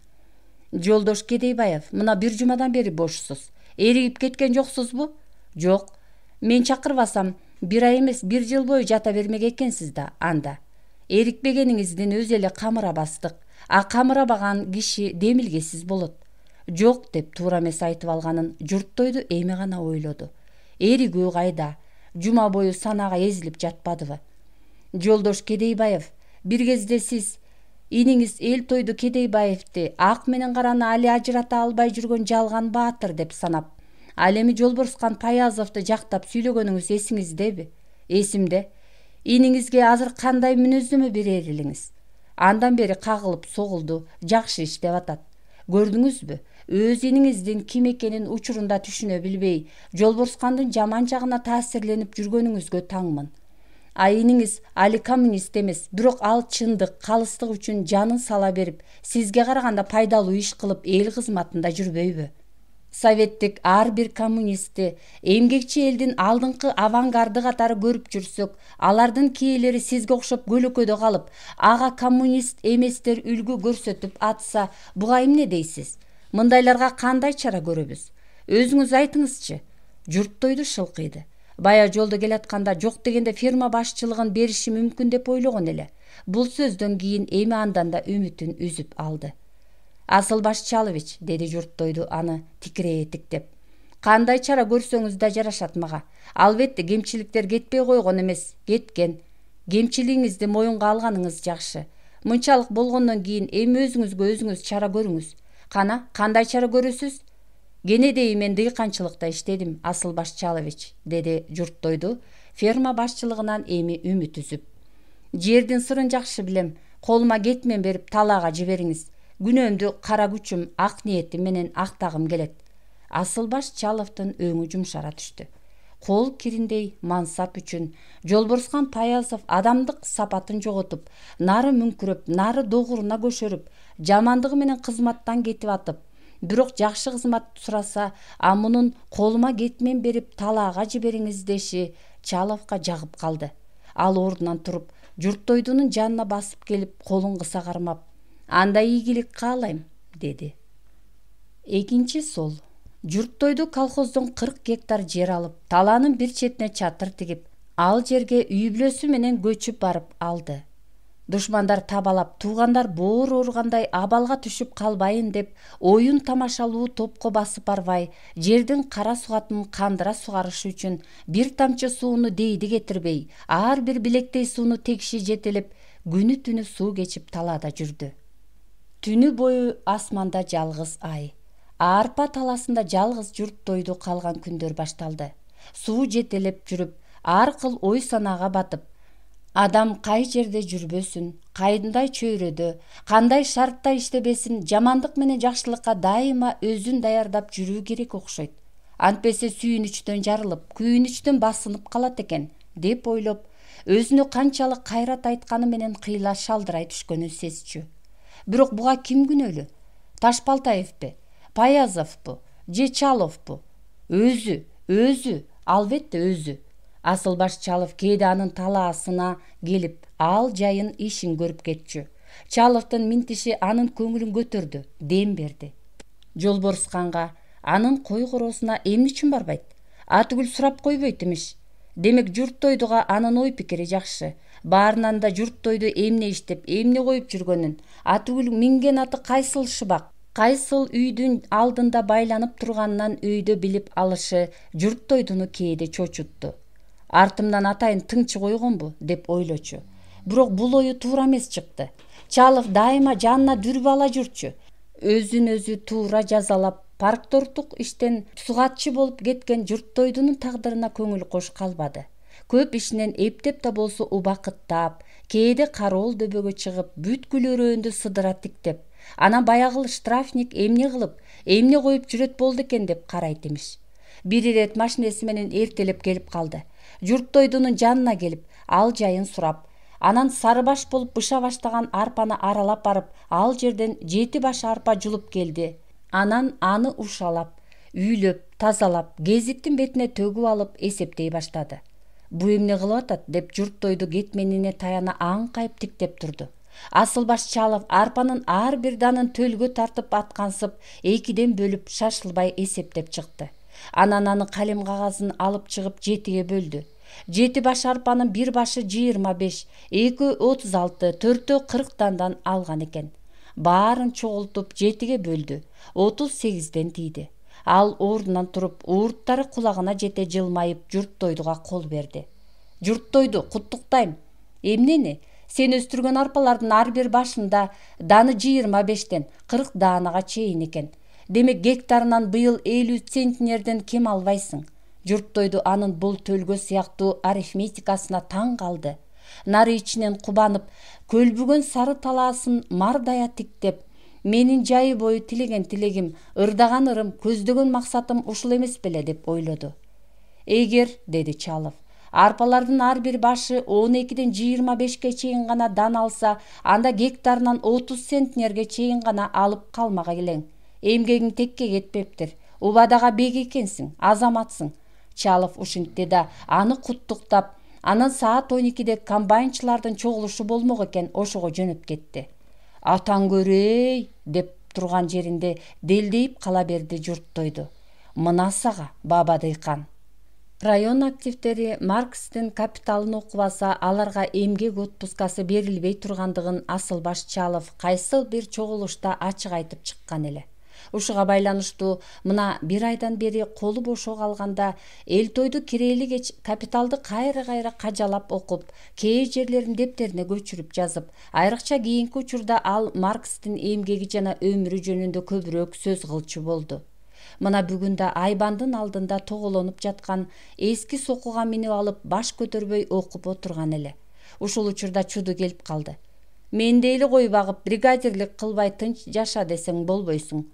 «Жолдош Кедейбаев, мына бир жумадан бери бошсуз. Эригип кеткен жоксузбу?» «Жок. Мен чакырбасам, бир ай эмес, бир жыл бою жата бермек экенсиз да анда. Эрикпегениңиздин өзү эле камырабастык. А камырабаган киши демилгесиз болот». «Жок» деп туура эмес айтып алганын Журттойду эми гана ойлоду. Эригүү кайда? Жума бою санага эзилип жатпадыбы? «Жолдош Кедейбаев, бир кезде сиз иниңиз Элтойду Кедейбаевди ак менен караны али ажырата албай жүргөн жалган баатыр деп санап, ал эми Жолборскан Паязовду жактап сүйлөгөнүңүз эсиңиздеби?» «Эсимде. Иниңизге азыр кандай мүнөздөмө берер элеңиз?» Андан бери кагылып согулду, жакшы иш деп атат. Көрдүңүзбү? Өз иниңиздин ким экенин учурунда түшүнө билбей, Жолборскандын жаман жагына таасирленип жүргөнүңүзгө таңмын. Иниңиз али коммунист эмес, бирок ал чындык, калыстык үчүн жанын сала берип, сизге караганда пайдалуу иш кылып эл кызматында жүрбөйбү? Советтик ар бир коммунистти эмгекчи элдин алдыңкы авангарды катары көрүп жүрсөк, алардын кээелери сизге окшоп көлөкөдө калып, ага коммунист эместер үлгү көрсөтүп атса, буга эмне дейсиз? Мындайларга кандай чара көрөбүз? Өзүңүз айтыңызчы. Журттойду шылкыйды. Бая жолдо келатканда жок дегенде фирма башчылыгын бериши мүмкүн деп ойлогон эле. Бул сөздөн кийин эми андан да үмүтүн үзүп алды. Асылбаш Чалович, деди Журттойду аны тикирее тиктеп. Кандай чара көрсөңүз да жарашат мага. Албетте кемчиликтер кетпей койгон эмес, кеткен. Кемчилигиңизди моюнга алганыңыз жакшы. Мынчалык болгондон кийин эми өзүңүзгө өзүңүз чара көрүңүз. Кана, кандай чара көрөсүз? Кенедей мен дыйканчылыкта иштедим, Асылбаш Чалович, деди Журттойду, ферма башчылыгынан эми үмүт үзүп. Жердин сырын жакшы билем, колума кетмен берип талаага жибериңиз. Күнөөмдү кара күчүм, ак ниетим менен актагым келет. Асылбаш Чаловдун өңү жумшара түштү. Кол кириндей мансап үчүн Жолборскан Паязов адамдык сапатын жоготуп, нары мүңкүрөп, нары догуруна көшөрүп, жамандыгы менен кызматтан кетип атып, бирок жакшы кызмат сураса, а мунун колума кетмен берип талаага жибериңиз деши Чаловго жагып калды. Ал ордунан туруп, Журттойдунун жанына басып келип, колун кыса кармап, анда ийгилик каалайм, деди. Экинчи сол. Журттойду колхоздон 40 гектар жер алып, талаанын бир четине чатыр тигип, ал жерге үй бүлөсү менен көчүп барып алды. Душмандар табалап, туугандар боор ооругандай абалга түшүп калбайын деп, оюн тамашалуу топко басып барбай, жердин кара сугатын кандыра сугарыш үчүн бир тамчы сууну дейди кетирбей, ар бир билектей сууну текши жетелеп, күнү түнү суу кечип талаада жүрдү. Түнү бою асманда жалгыз ай. Арпа таласында жалгыз Журттойду калган күндөр башталды. Суу жетелеп жүрүп, ар кыл ой санаага батып, адам кай жерде жүрбөсүн, кайдай чөйрөдө, кандай шартта иштебесин, жамандык менен жакшылыкка дайыма өзүн даярдап жүрүү керек окшойт. Антпесе сүйүнүчтөн жарылып, күйүнүчтөн басынып калат экен, деп ойлоп, өзүнө канчалык кайрат айтканы менен кыйла шалдырай түшкөнүн сезчү. Бирок буга ким күнөөлүү? Ташбалтаевпи, Паязовпу, же Чаловпу? Өзү, албетте өзү. Асылбаш Чалов кээде анын талаасына келип, ал жайын ишин көрүп кетчү. Чаловдун минтиши анын көңүлүн көтөрдү, дем берди. Жолборсканга анын кой короосуна эмне үчүн барбайт? Атүгүл сурап койбойт имиш. Демек Журттойдуга анын ой пикири жакшы. Баарынан да Журттойду эмне иштеп, эмне коюп жүргөнүн, атүгүл минген аты кайсыл шыбак, кайсыл үйдүн алдында байланып турганынан өйдө билип алышы Журттойдуну кээде чочутту. Артымдан атайын тыңчы койгонбу деп ойлочу. Бирок бул ою туура эмес чыкты. Чалов дайыма жанына дүрбү ала жүрчү. Өзүн өзү туура жазалап, парктордук иштен сугатчы болуп кеткен Журттойдунун тагдырына көңүл кош калбады. Көп ишинен эптеп да болсо убакыттап, кээде кароол дөбөгө чыгып, бүткүл өрөөндү сыдыра тиктеп, анан баягыл штрафник эмне кылып, эмне коюп жүрөт болду экен деп карайт имиш. Бир ирет машинеси менен эртелеп келип калды. Журттойдунун жанына келип, ал жайын сурап, анан сары баш болуп быша баштаган арпаны аралап барып, ал жерден 7 баш арпа жулуп келди. Анан аны ушалап, үйлөп, тазалап, гезиттин бетине төгүп алып эсептей баштады. Бу эмне кылып атат деп Журттойду кетменине таяна аңкайып тиктеп турду. Асылбаш Чалов арпанын ар бир данын төлгө тартып аткансып, 2ден бөлүп шашылбай эсептеп чыкты. Анан аны калем кагазын алып чыгып 7ге бөлдү. 7 баш арпанын бир башы 25, 2 36, 4 40 дандан алган экен. Баарын чогултуп 7ге бөлдү. 38ден тийди. Ал ордунан туруп, уурттары кулагына жете жылмайып Журттойдуга кол берди. Журттойду, куттуктайм. Эмнени? Сен өстүргөн арпалардын ар бир башында даны 25ден 40 даанага чейин экен. Демек гектарынан быйыл 50 центнерден кем албайсың. Журттойду анын бул төлгө сыяктуу арифметикасына таң калды. нары ичинен кубанып, көлбүгөн сары талаасын мардая тиктеп, менин жайы бою тилеген тилегим, ырдаган ырым, көздөгөн максатым ушул эмес беле деп ойлоду. Эгер, деди Чалов, арпалардын ар бир башы 12ден 25ке чейин гана дан алса, анда гектарынан 30 центнерге чейин гана алып калмага келең. Эмгегиң текке кетпептир. Убадага бек экенсиң, азаматсың. Чалов ушинтти да аны куттуктап, анан саат 12де комбайнчылардын чогулушу болмок экен, ошого жөнөп кетти. Атаң көрөй деп турган жеринде делдейип кала берди журттойду. Мына сага, баба дыйкан. Район активдери Маркстин «Капиталын» окубаса, аларга эмгек отпускасы берилбей тургандыгын Асылбаш Чалов кайсыл бир чогулушта ачык айтып чыккан эле. Ушуга байланыштуу мына бир айдан бери колу бошо калганда Элтойду кирели кеч «Капиталды» кайра кажалап окуп, кээ жерлерин дептерине көчүрүп жазып, айрыкча кийинки учурда ал Маркстин эмгеги жана өмүрү жөнүндө көбүрөөк сөз кылчу болду. Мына бүгүндө айбандын алдында тоголонуп жаткан эски сокуга минип алып баш көтөрбөй окуп отурган эле. Ушул учурда чуду келип калды. Мен дейли кой багып, бригадирлик кылбай тынч жаша десең болбойсуң.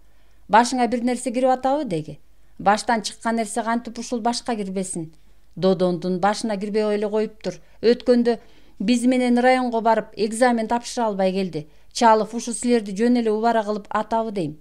Башыңа бир нерсе кирип атабы деги. Баштан чыккан нерсе кантип ушул башка кирбесин. Додондун башына кирбей эле коюптур. Өткөндө биз менен районго барып экзамен тапшыра албай келди. Чалов ушу силерди жөн эле убара кылып атабы дейм.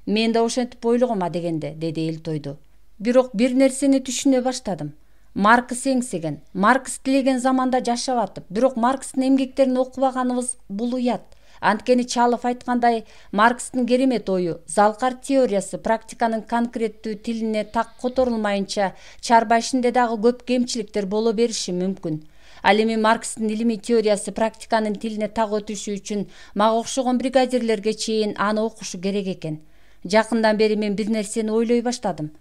Мен да ошентип ойлогом дегенде, деди Элтойду. Бирок бир нерсени түшүнө баштадым. Маркс эңсеген, Маркс тилеген заманда жашап атып, бирок Маркстын эмгектерин окубаганыбыз бул уят. Анткени Чалов айткандай, Маркстын керемет ою, залкар теориясы практиканын конкреттүү тилине так которулмайынча чарба ишинде дагы көп кемчиликтер боло бериши мүмкүн. Ал эми Маркстын илимий теориясы практиканын тилине так өтүшү үчүн мага окшогон бригадирлерге чейин аны окушу керек экен. Жакындан бери мен бир нерсени ойлой баштадым.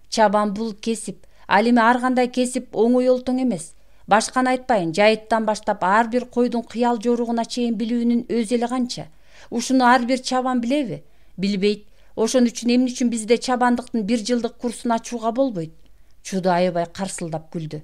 Чабан бул кесип, ал эми ар кандай кесип оңой олтоң эмес. Башканы айтпайын, жайыттан баштап ар бир койдун кыял жоругуна чейин билүүнүн өзү эле канча. Ушуну ар бир чабан билеби? Билбейт. Ошон үчүн эмне үчүн бизде чабандыктын 1 жылдык курсун ачууга болбойт? Чуду аябай карсылдап күлдү.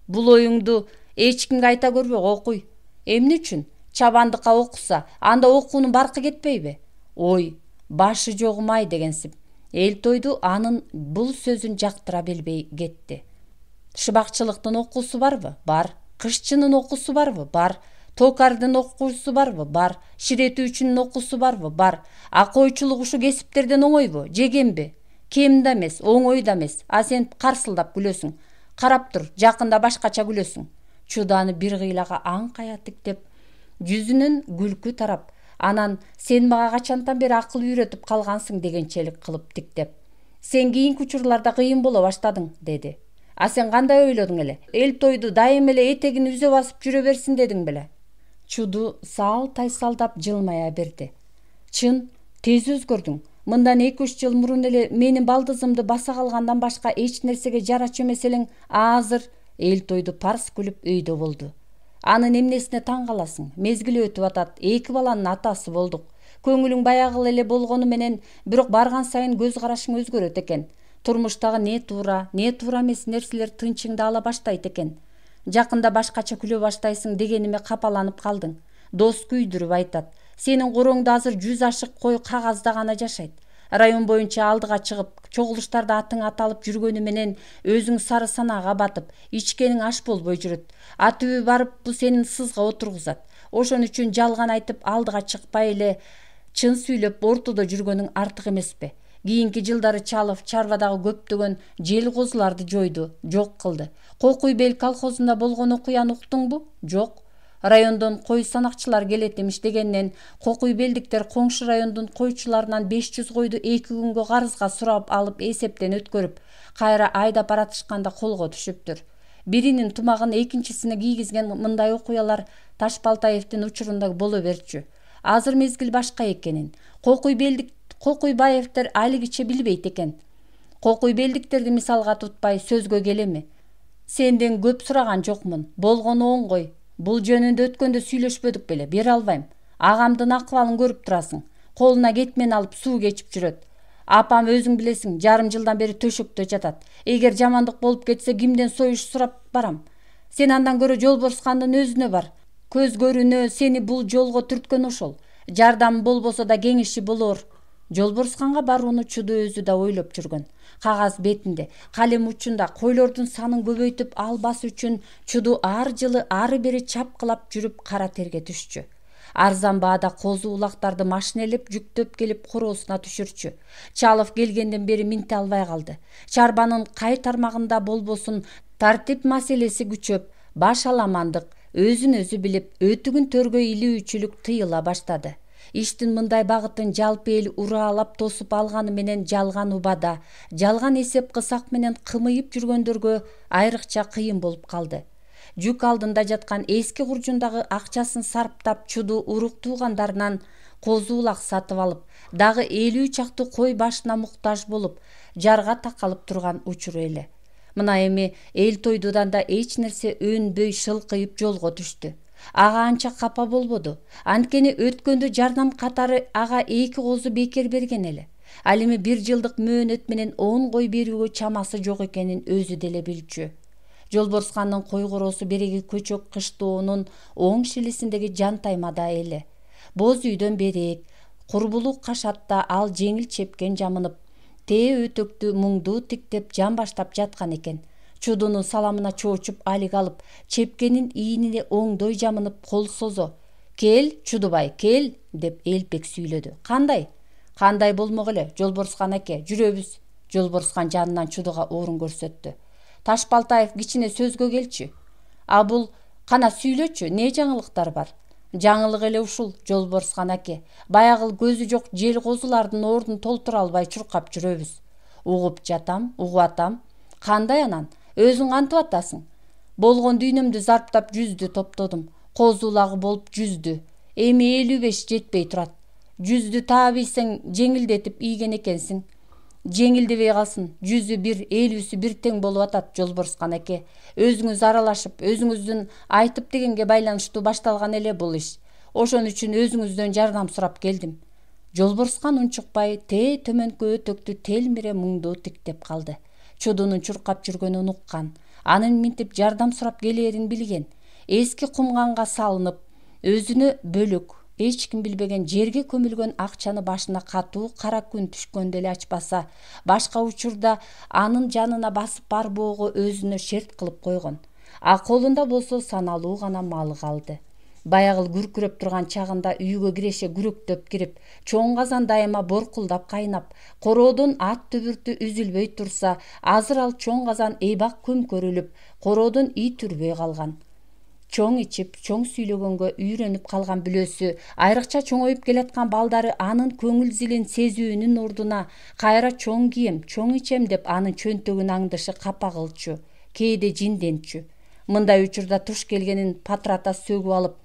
Бул оюңду эч кимге айта көрбөк, окуй. Эмне үчүн? Чабандыкка окуса, анда окуунун баркы кетпейби? Ой, башы жогумай дегенсип. Элтойду анын бул сөзүн жактыра билбей кетти. Шыбакчылыктын окуусу барбы? Бар. Кышчынын окуусу барбы? Бар. Токардын окуусу барбы? Бар. Ширетүүчүнүн окуусу барбы? Бар. А койчулук ушу кесиптерден оңойбу? Жегенби? Кем да эмес, оңой да эмес. А сен карсылдап күлөсүң. Карап тур, жакында башкача күлөсүң. Чуданы бир кыйлага аңкая тиктеп, жүзүнөн күлкү тарап, анан сен мага качантан бери акыл үйрөтүп калгансың дегенчелик кылып тиктеп. Сен кийинки учурларда кыйын боло баштадың, деди. А сен кандай ойлодуң эле? Элтойду дайым эле этегин үзө басып жүрө берсин дедиң беле? Чуду саал тайсалдап жылмая берди. Чын, тез өзгөрдүң. Мындан 2-3 жыл мурун эле менин балдызымды баса калгандан башка эч нерсеге жарачу эмес элең. Азыр Элтойду парс күлүп өйдө болду. Анын эмнесине таң каласың? Мезгили өтүп атат. 2 баланын атасы болдук. Көңүлүң баягы эле болгону менен, бирок барган сайын көз карашың өзгөрөт экен. Турмуштагы не туура эмес нерселер тынчыңды ала баштайт экен. Жакында башкача күлө баштайсың дегениме капаланып калдың. Дос күйдүрүп айтат. Сенин короңдо азыр 100 ашык кой кагазда гана жашайт. Район боюнча алдыга чыгып, чогулуштарда атың аталып жүргөнү менен өзүң сары санаага батып, ичкениң аш болбой жүрөт. Атүбү барып бу сенин сызга отургузат. Ошон үчүн жалган айтып алдыга чыкпай эле чын сүйлөп ортодо жүргөнүң артык эмеспи? Кийинки жылдары Чалов чарбадагы көптөгөн жел козуларды жойду, жок кылды. Кокуй бел колхозунда болгон окуяны уктуңбу? Жок. Райондон кой санакчылар келет эмиш дегеннен, Кокуй белдиктер коңшу райондун койчуларынан 500 койду 2 күнгө карызга сурап алып эсептен өткөрүп, кайра айдап баратышканда колго түшүптүр. Биринин тумагын экинчисине кийгизген мындай окуялар Ташбалтаевдин учурунда боло берчү. Азыр мезгил башка экенин Кокуй Баевдер алигиче билбейт экен. Кокуй белдиктерди мисалга тутпай сөзгө келеми? Сенден көп сураган жокмун. Болгону оңгой. Бул жөнүндө өткөндө сүйлөшпөдүк беле, бере албайм. Агамдын акыбалын көрүп турасың. Колуна кетмен алып суу кечип жүрөт. Апам өзүң билесиң, жарым жылдан бери төшөктө жатат. Эгер жамандык болуп кетсе, кимден союш сурап барам? Сен андан көрө Жолборскандын өзүнө бар. Көзгөрүнө сени бул жолго түрткөн ошол. Жардам болбосо да кеңеши болор. Жолборсканга барууну Чуду өзү да ойлоп жүргөн. Кагаз бетинде, калем учунда койлордун санын көбөйтүп албас үчүн Чуду ар жылы ары бери чапкылап жүрүп кара терге түшчү. Арзан баада козу улактарды машинелеп жүктөп келип короосуна түшүрчү. Чалов келгенден бери минте албай калды. Чарбанын кай тармагында болбосун тартип маселеси күчөп, баш аламандык, өзүн өзү билип, өтүгүн төргөй илүүчүлүк тыйыла баштады. Иштин мындай багытын жалпы эл ураалап тосуп алганы менен жалган убада, жалган эсеп кысак менен кымыйып жүргөндөргө айрыкча кыйын болуп калды. Жүк алдында жаткан эски куржундагы акчасын сарптап Чуду урук туугандарынан козу улак сатып алып, дагы 50 чакты кой башына муктаж болуп, жарга такалып турган учуру эле. Мына эми эл тойдудан да эч нерсе өнбөй шылкыйып жолго түштү. Ага анча капа болбоду. Анткени өткөндө жардам катары ага 2 козу бекер берген эле. Ал эми 1 жылдык мөөнөт менен 10 кой берүүгө чамасы жок экенин өзү деле билчү. Жолборскандын кой короосу береги көчөк кыштоонун оң шилисиндеги жан таймада эле. Боз үйдөн берек, курбулук кашатта ал жеңил чепкен жамынып, тээ өтөктү муңдуу тиктеп жан баштап жаткан экен. Чудунун саламына чоочуп алик алып, чепкенин ийинине оңдой жамынып кол созо. «Кел, Чудубай, кел!» деп элпек сүйлөдү. Кандай болмок эле, Жолборскан аке, жүрөбүз. Жолборскан жанынан Чудуга орун көрсөттү. Ташбалтаев кичине сөзгө келчү. А бул кана сүйлөчү, эмне жаңылыктар бар? Жаңылык эле ушул, Жолборскан аке. Баягы көзү жок жел козулардын ордун толтура албай чуркап жүрөбүз. Угуп жатам, угуп атам. Кандай анан? Өзүң кантип атасың? Болгон дүйнөмдү зарптап 100дү топтодум. Козу улагы болуп 100дү. Эми 55 жетпей турат. 100дү таабыйсың жеңилдетип ийген экенсиң. Жеңилдебей калсын, 100ü 1, 50ісі 1 тең болуп атат, Жолборскан аке. Өзүңүз аралашып, өзүңүздүн айтып дегенге байланыштуу башталган эле бул иш. Ошон үчүн өзүңүздөн жардам сурап келдим. Жолборскан унчукпай тээ төмөнкү өтөктү телмире муңдуу тиктеп калды. Чудунун чуркап жүргөнүн уккан, анын минтип жардам сурап келээрин билген. Эски кумганга салынып, өзүнө бөлөк, эч ким билбеген жерге көмүлгөн акчаны башына катуу кара күн түшкөндө эле ачпаса, башка учурда анын жанына басып барбоого өзүнө шерт кылып койгон. А колунда болсо саналуу гана малы калды. Баягы күркүрөп турган чагында үйгө киреше күрөктөп кирип, чоң казан дайыма боркулдап кайнап, короодон ат түбүртү үзүлбөй турса, азыр ал чоң казан эйбак көмкөрүлүп, короодон ит үрбөй калган. Чоң ичип, чоң сүйлөгөнгө үйрөнүп калган бүлөсү, айрыкча чоңоюп келаткан балдары анын көңүл зилин сезүүнүн ордуна кайра чоң кийем, чоң ичем деп анын чөнтөгүн аңдышы капа кылчу, кээде жинденчү. Мындай учурда туш келгенин патрата сөгүп алып,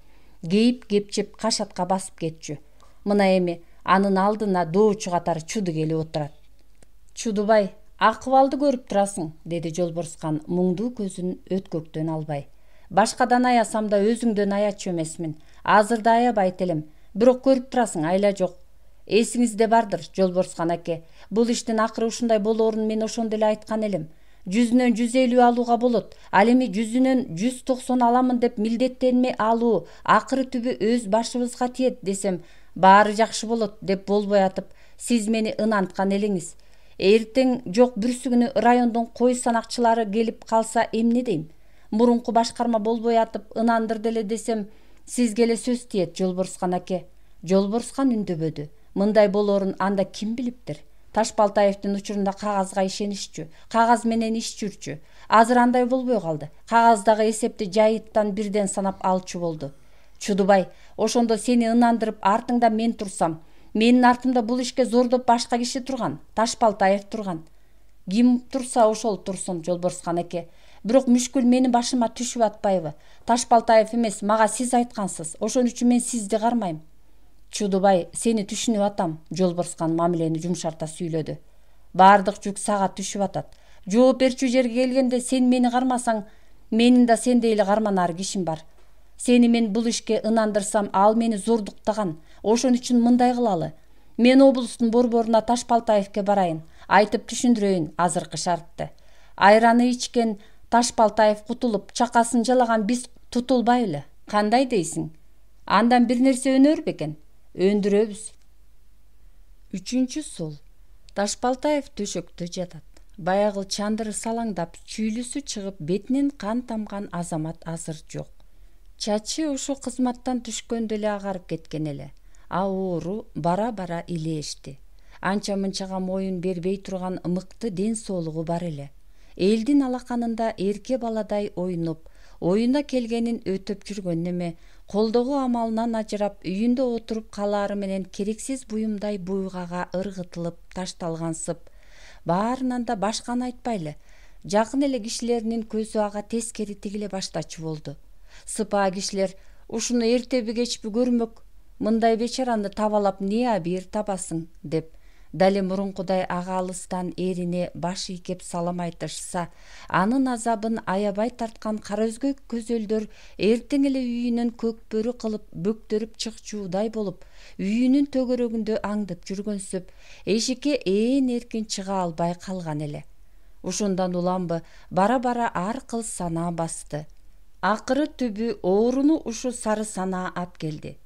кейип кепчеп кашатка басып кетчү. Мына эми анын алдына доочу катары Чуду келип отурат. Чудубай, акыбалды көрүп турасың, деди Жолборскан муңдуу көзүн өткөктөн албай. Башкадан аясам да өзүңдөн аячу эмесмин. Азыр да аябайт элем. Бирок көрүп турасың, айла жок. Эсиңизде бардыр, Жолборскан аке. Бул иштин акыры ушундай болоорун мен ошондо эле айткан элем. 100-нөн 150 алууга болот. Ал эми 100-нөн 190 аламын деп милдеттенме алуу акыры түбү өз башыбызга тиет десем, баары жакшы болот деп болбой атып, сиз мени ынанткан элеңиз. Эртең жок бүрсүгүнү райондун кой санакчылары келип калса эмне дейм? Мурунку башкарма болбой атып ынандырды эле десем, сизге эле сөз тиет, Жолборскан аке. Жолборскан үндөбөдү. Мындай болоорун анда ким билиптир? Ташбалтаевдин учурунда кагазга ишенишчү, кагаз менен иш жүрчү. Азыр андай болбой калды. Кагаздагы эсепти жайыттан бирден санап алчу болду. Чудубай, ошондо сени ынандырып артыңда мен турсам, менин артымда бул ишке зордоп башка киши турган, Ташбалтаев турган. Ким турса ошол турсун, Жолборскан аке. Бирок мүшкүл менин башыма түшүп атпайбы? Ташбалтаев эмес, мага сиз айткансыз. Ошон үчүн мен сизди кармайм. Чудубай, сени түшүнүп атам, Жолборскан мамилени жумшарта сүйлөдү. Баардык жүк сага түшүп атат. Жооп берчү жерге келгенде сен мени кармасаң, менин да сендей эле карманар кишим бар. Сени мен бул ишке ынандырсам, ал мени зордуктаган. Ошон үчүн мындай кылалы. Мен облустун борборуна Ташбалтаевке барайын, айтып түшүндүрөйүн азыркы шартты. Айраны ичкен Ташбалтаев кутулуп чакасын жалаган биз тутулбайлы. Кандай дейсиң? Андан бир нерсе өнөр бекен? Өндүрөбүз. 3 сол. Ташбалтаев төшөктө жатат. Баягы чандыры салаңдап, чүйлүсү чыгып, бетинен кан тамган Азамат азыр жок. Чачы ушу кызматтан түшкөндө эле агарып кеткен эле. Оору бара-бара илешти. Анча-мынчага моюн бербей турган мыкты ден соолугу бар эле. Элдин алаканында эрке баладай ойноп, оюна келгенин өтөп жүргөн неме, колдогу амалынан ажырап, үйүндө отуруп калаары менен керексиз буюмдай буйгага ыргытылып ташталгансып, баарынан да башканы айтпайлы. Жакын эле кишилеринин көзү ага тескери тигиле баштачу болду. Сыпаа кишилер ушуну эртеби кечпи көрмөк, мындай бечараны табалап не абийир табасың деп, дали мурункудай ага алыстан эрине баш ийкеп салам айтышса, анын азабын аябай тарткан кара өзгөк көзөлдөр эртең эле үйүнөн көкбөрү кылып бөктөрүп чыкчуудай болуп, үйүнүн төгөрөгүндө аңдып жүргөнсүп, эшикке ээн эркин чыга албай калган эле. Ошондон уламбы бара-бара ар кыл санаа басты. Акыры түбү ооруну ушу сары санаа ап келди.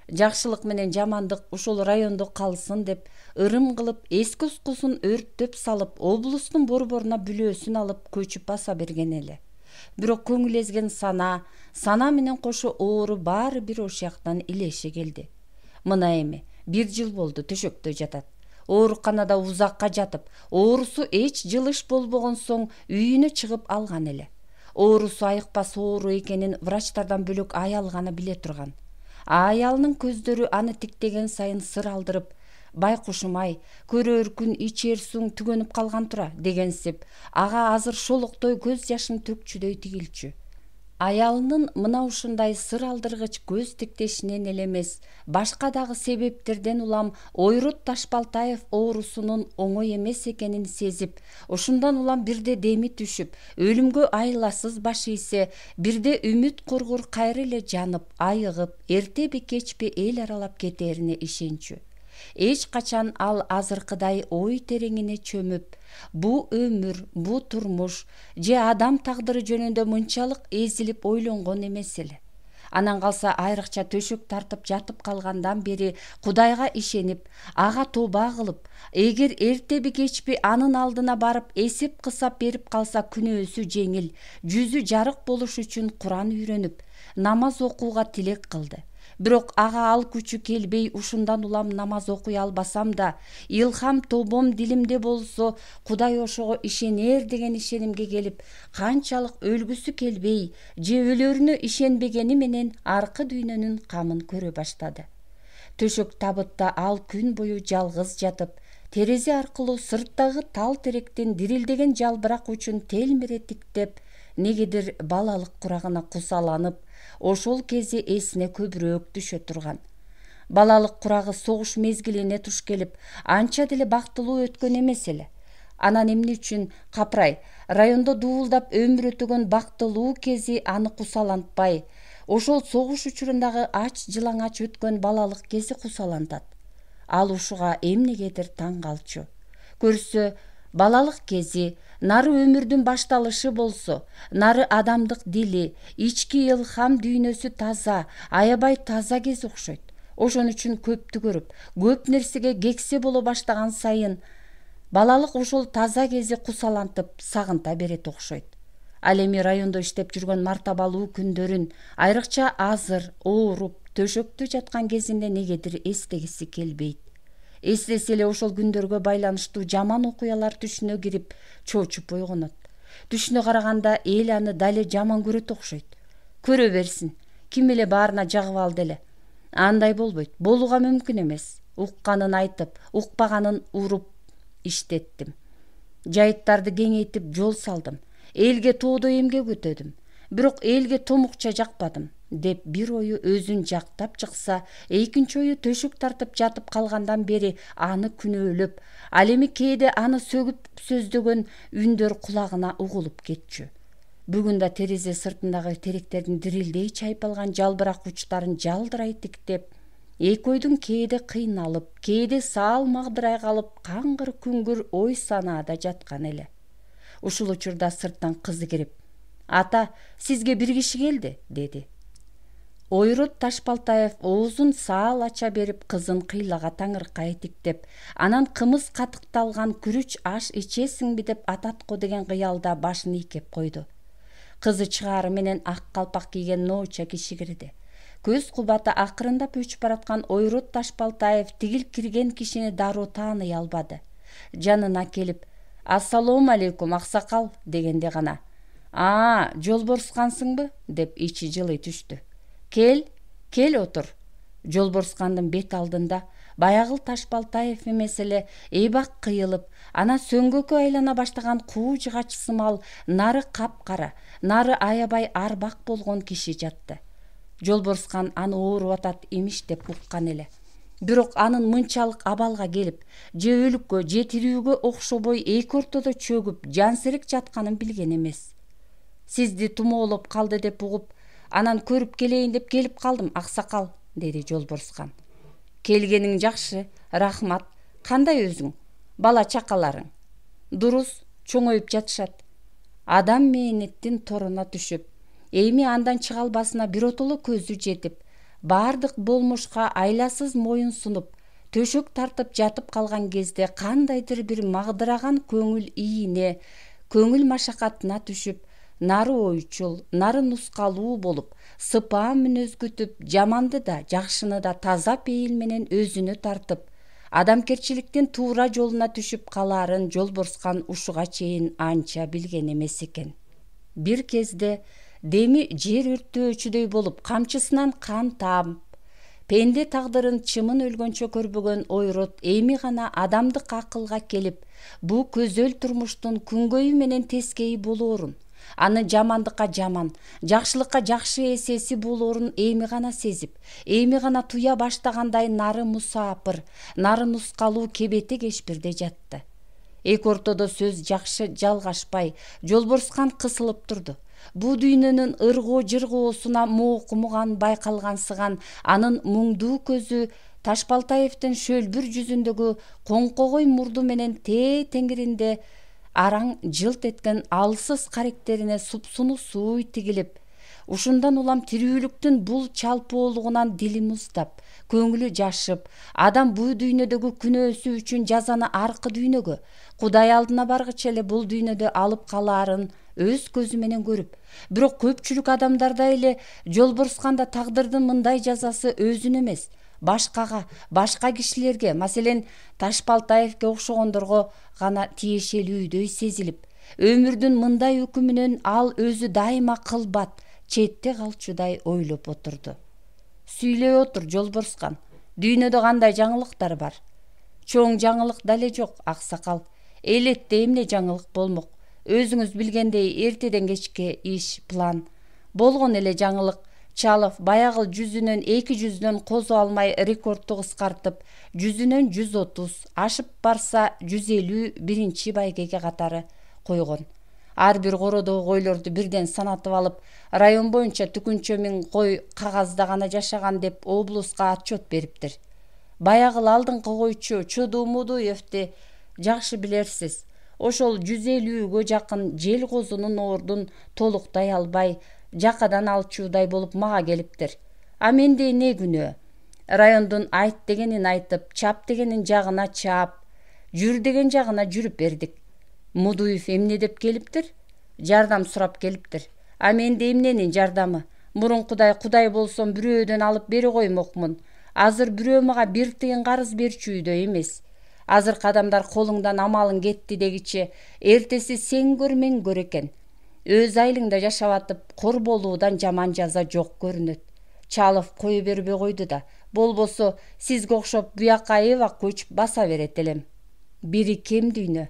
Жакшылык менен жамандык ушул райондо калсын деп, ырым кылып, эски-ускусун өрттөп салып, облустун борборуна бүлөөсүн алып көчүп баса берген эле. Бирок көңүл эзген санаа менен кошо оору баары бир ошяктан илеше келди. Мына эми 1 жыл болду төшөктө жатат. Ооруканада узакка жатып, оорусу эч жылыш болбогон соң үйүнө чыгып алган эле. Оорусу айыкпас оору экенин врачтардан бөлөк аял гана биле турган. Аялынын көздөрү аны тиктеген сайын сыр алдырып, байкушум-ай, көрөр күн ичер суң түгөнүп калган тура дегенсип, ага азыр шолоктой көз жашын төкчүдөй тигилчү. Аялынын мына ушундай сыр алдыргыч көз тиктешинен эле эмес, башка дагы себептерден улам Ойрут Ташбалтаев оорусунун оңой эмес экенин сезип, ушундан улам бирде деми түшүп, өлүмгө айласыз баш ийсе, бирде үмүт кургур кайра эле жанып, айыгып, эртеби кечпи эл аралап кетерине ишенчү. Эч качан ал азыркыдай ой тереңине чөмүп, бу өмүр, бу турмуш же адам тагдыры жөнүндө мынчалык эзилип ойлонгон эмес эле. Анан калса айрыкча төшөк тартып жатып калгандан бери Кудайга ишенип, ага тоба кылып, эгер эртеби кечпи анын алдына барып эсеп кысап берип калса күнөөсү жеңил, жүзү жарык болуш үчүн Куран үйрөнүп, намаз окууга тилек кылды. Бирок ага ал күчү келбей, ушундан улам намаз окуй албасам да, илхам тобом дилимде болсо, Кудай ошого ишенер деген ишенимге келип, канчалык өлгүсү келбей, же өлөрүнө ишенбегени менен аркы дүйнөнүн камын көрө баштады. Төшөк табытта ал күн бою жалгыз жатып, терезе аркылуу сырттагы тал теректин дирилдеген жалбырак учун телмире тиктеп, негедир балалык курагына кусаланып, ошол кези эсине көбүрөөк түшө турган. Балалык курагы согуш мезгилине туш келип, анча деле бактылуу өткөн эмес эле. Анан эмне үчүн капырай, райондо дуулдап өмүр өтөгөн бактылуу кези аны кусалантпай, ошол согуш учурундагы ач жылаңач өткөн балалык кези кусалантат. Ал ушуга эмнегедир таң калчу. Көрсө, балалык кези, нары өмүрдүн башталышы болсо, нары адамдык дили, ички илхам дүйнөсү таза, аябай таза кез окшойт. Ошон үчүн көптү көрүп, көп нерсеге кексе боло баштаган сайын, балалык ошол таза кези кусалантып, сагынта берет окшойт. Ал эми райондо иштеп жүргөн мартабалуу күндөрүн, айрыкча азыр ооруп, төшөктө жаткан кезинде негедир эстегиси келбейт. Эстесе эле ошол күндөргө байланыштуу жаман окуялар түшүнө кирип, чоочуп ойгонот. Түшүнө караганда эл аны дале жаман көрөт окшойт. Көрө берсин, ким эле баарына жагып алды эле. Андай болбойт, болууга мүмкүн эмес. Укканын айтып, укпаганын уруп иштеттим. Жайыттарды кеңейтип жол салдым. Элге тоодо эмгек өтөдүм. Бирок элге томукча жакпадым деп бир ою өзүн жактап чыкса, экинчи ою төшөк тартып жатып калгандан бери аны күнөөлөп, ал эми кээде аны сөгүп сөздөгөн үндөр кулагына угулуп кетчү. Бүгүн да терезе сыртындагы теректердин дирилдей чайпалган жалбырак учтарын жалдырай тиктеп, экөөдүн кээде кыйналып, кээде саал магдырай калып, каңгыр күңгүр ой санаада жаткан эле. Ушул учурда сырттан кызы кирип, Ата, сизге бир киши келди, деди. Ойрот Ташбалтаев оозун саал ача берип кызын кыйлага таңыркай тиктеп, анан кымыз катыкталган күрүч аш ичесиңби деп ататко деген кыялда башын ийкеп койду. Кызы чыгаары менен ак калпак кийген нооча киши кирди. Көз кубаты акырындап өчүп бараткан Ойрот Ташбалтаев тигил кирген кишини дароо тааный албады. Жанына келип, «Ассалому алейкум, аксакал» дегенде гана, Жолборскансыңбы?» деп ичи жылый түштү. Кел отур. Жолборскандын бет алдында баягыл Ташбалтаев эмес эле эбак кыйылып, ана сөңгөккө айлана баштаган куу жыгач сымал нары капкара, нары аябай арбак болгон киши жатты. Жолборскан аны ооруп атат имиш деп уккан эле. Бирок анын мынчалык абалга келип, же өлүккө, же тирүүгө окшобой эки ортодо чөгүп, жансерек жатканын билген эмес. Сизди тумоолоп калды деп угуп, анан көрүп келейин деп келип калдым, аксакал, деди Жолборскан. Келгениң жакшы, рахмат. Кандай өзүң? Бала чакаларың? Дурус, чоңоюп жатышат. Адам мээнеттин торуна түшүп, эми андан чыга албасына биротоло көзү жетип, баардык болмушка айласыз моюн сунуп, төшөк тартып жатып калган кезде кандайдыр бир магдыраган көңүл ийине, көңүл машакатына түшүп, нары ойчул, нары нускалуу болуп, сыпаа мүнөз күтүп, жаманды да, жакшыны да таза пейил менен өзүнө тартып, адамкерчиликтин туура жолуна түшүп калаарын Жолборскан ушуга чейин анча билген эмес экен. Бир кезде деми жер өрттөөчүдөй болуп, камчысынан кан таап, пенде тагдырын чымын өлгөнчө көрбөгөн Ойрот эми гана адамдык акылга келип, бул көзөл турмуштун күнгөйү менен тескейи болоорун, аны жамандыкка жаман, жакшылыкка жакшы эсеси болоорун эми гана сезип, эми гана туя баштагандай нары мусаапыр, нары нускалуу кебети кешпирде жатты. Эки ортодо сөз жакшы жалгашпай, Жолборскан кысылып турду. Бул дүйнөнүн ыргоо-жыргоосуна моокумуган байкалгансыган анын муңдуу көзү Ташбалтаевдин шөлбүр жүзүндөгү коңкогой мурду менен теңиринде араң жылт эткен алсыз каректерине супсуну сууй тигилип, ушундан улам тирүүлүктүн бул чалпоолугунан дили муздап, көңүлү жашып, адам бул дүйнөдөгү күнөөсү үчүн жазаны аркы дүйнөгө, Кудай алдына баргыча эле бул дүйнөдө алып калаарын өз көзү менен көрүп, бирок көпчүлүк адамдарда эле Жолборсканда тагдырдын мындай жазасы өзүнө эмес, башка кишилерге, маселен Ташбалтаевге окшогондорго гана тиешелүүдөй сезилип, өмүрдүн мындай өкүмүнөн ал өзү дайыма кылбат, четте калчудай ойлоп отурду. Сүйлөй отур, Жолборскан. Дүйнөдө кандай жаңылыктар бар? Чоң жаңылык дале жок, аксакал. Элетте эмне жаңылык болмок? Өзүңүз билгендей, эртеден кечке иш, план. Болгон эле жаңылык. Чалов баягыл 200'дөн козу алмай рекордту кыскартып, 130, ашып барса 150 биринчи байгеге катары койгон. Ар бир кородогу койлорду бирден санатып алып, район боюнча түкүнчө 1000 кой кагазда гана жашаган деп облуска отчет бериптир. Баягыл алдыңкы койчу Чудуу Мудуевди жакшы билерсиз. Ошол 150гө жакын жел козунун ордун толуктай албай, жакадан алчуудай болуп мага келиптир. А менде эмне күнөө? Райондун айт дегенин айтып, чап дегенин жагына чаап, жүр деген жагына жүрүп бердик. Мудуев эмне деп келиптир? Жардам сурап келиптир. А менде эмненин жардамы? Мурункудай Кудай болсом бирөөдөн алып бере коймокмун. Азыр бирөө мага 1 тыйын карыз берчүүдөй эмес. Азыркы адамдар колуңдан амалың кетти дегиче, эртеси сен көр мен көр экен. Өз айылыңда жашап атып, кор болуудан жаман жаза жок көрүнөт. Чалов кое бербей койду да, болбосо сизге окшоп буяка эбак көчүп баса берет элем. Бири кем дүйнө.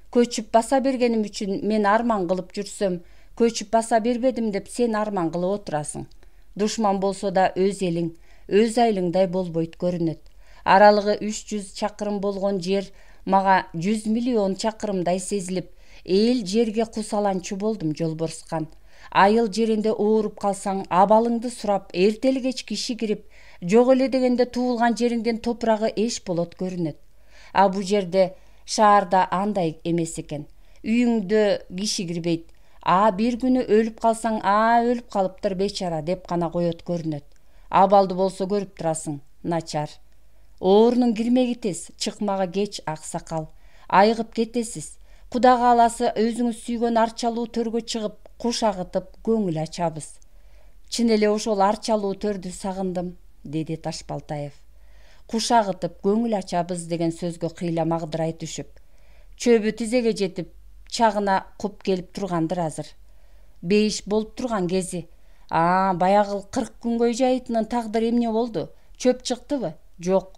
Көчүп баса бергеним үчүн мен арман кылып жүрсөм, көчүп баса бербедим деп сен арман кылып отурасың. Душман болсо да өз элиң, өз айылыңдай болбойт көрүнөт. Аралыгы 300 чакырым болгон жер мага 100 миллион чакырымдай сезилип, эл жерге кусаланчу болдум, Жолборскан. Айыл жеринде ооруп калсаң, абалыңды сурап, эртели кеч киши кирип, жок эле дегенде туулган жериңдин топурагы эш болот көрүнөт. А бу жерде шаарда андай эмес экен. Үйүңдө киши кирбейт. бир күнү өлүп калсаң, өлүп калыптыр бечара деп гана коет көрүнөт. Абалды болсо көрүп турасың, начар. Оорунун кирмеги тез, чыкмага кеч аксакал. Айыгып кетесиз. Куда кааласа өзүңүз сүйгөн арчалуу төргө чыгып, куш агытып көңүл ачабыз. Чын эле ошол арчалуу төрдү сагындым, деди Ташбалтаев. Куш агытып көңүл ачабыз деген сөзгө кыйла магдырай түшүп. Чөбү тизеге жетип, чагына куп келип тургандыр азыр. Бейиш болуп турган кези. Баягы 40 күнгөй жайытынын тагдыры эмне болду? Чөп чыктыбы? Жок.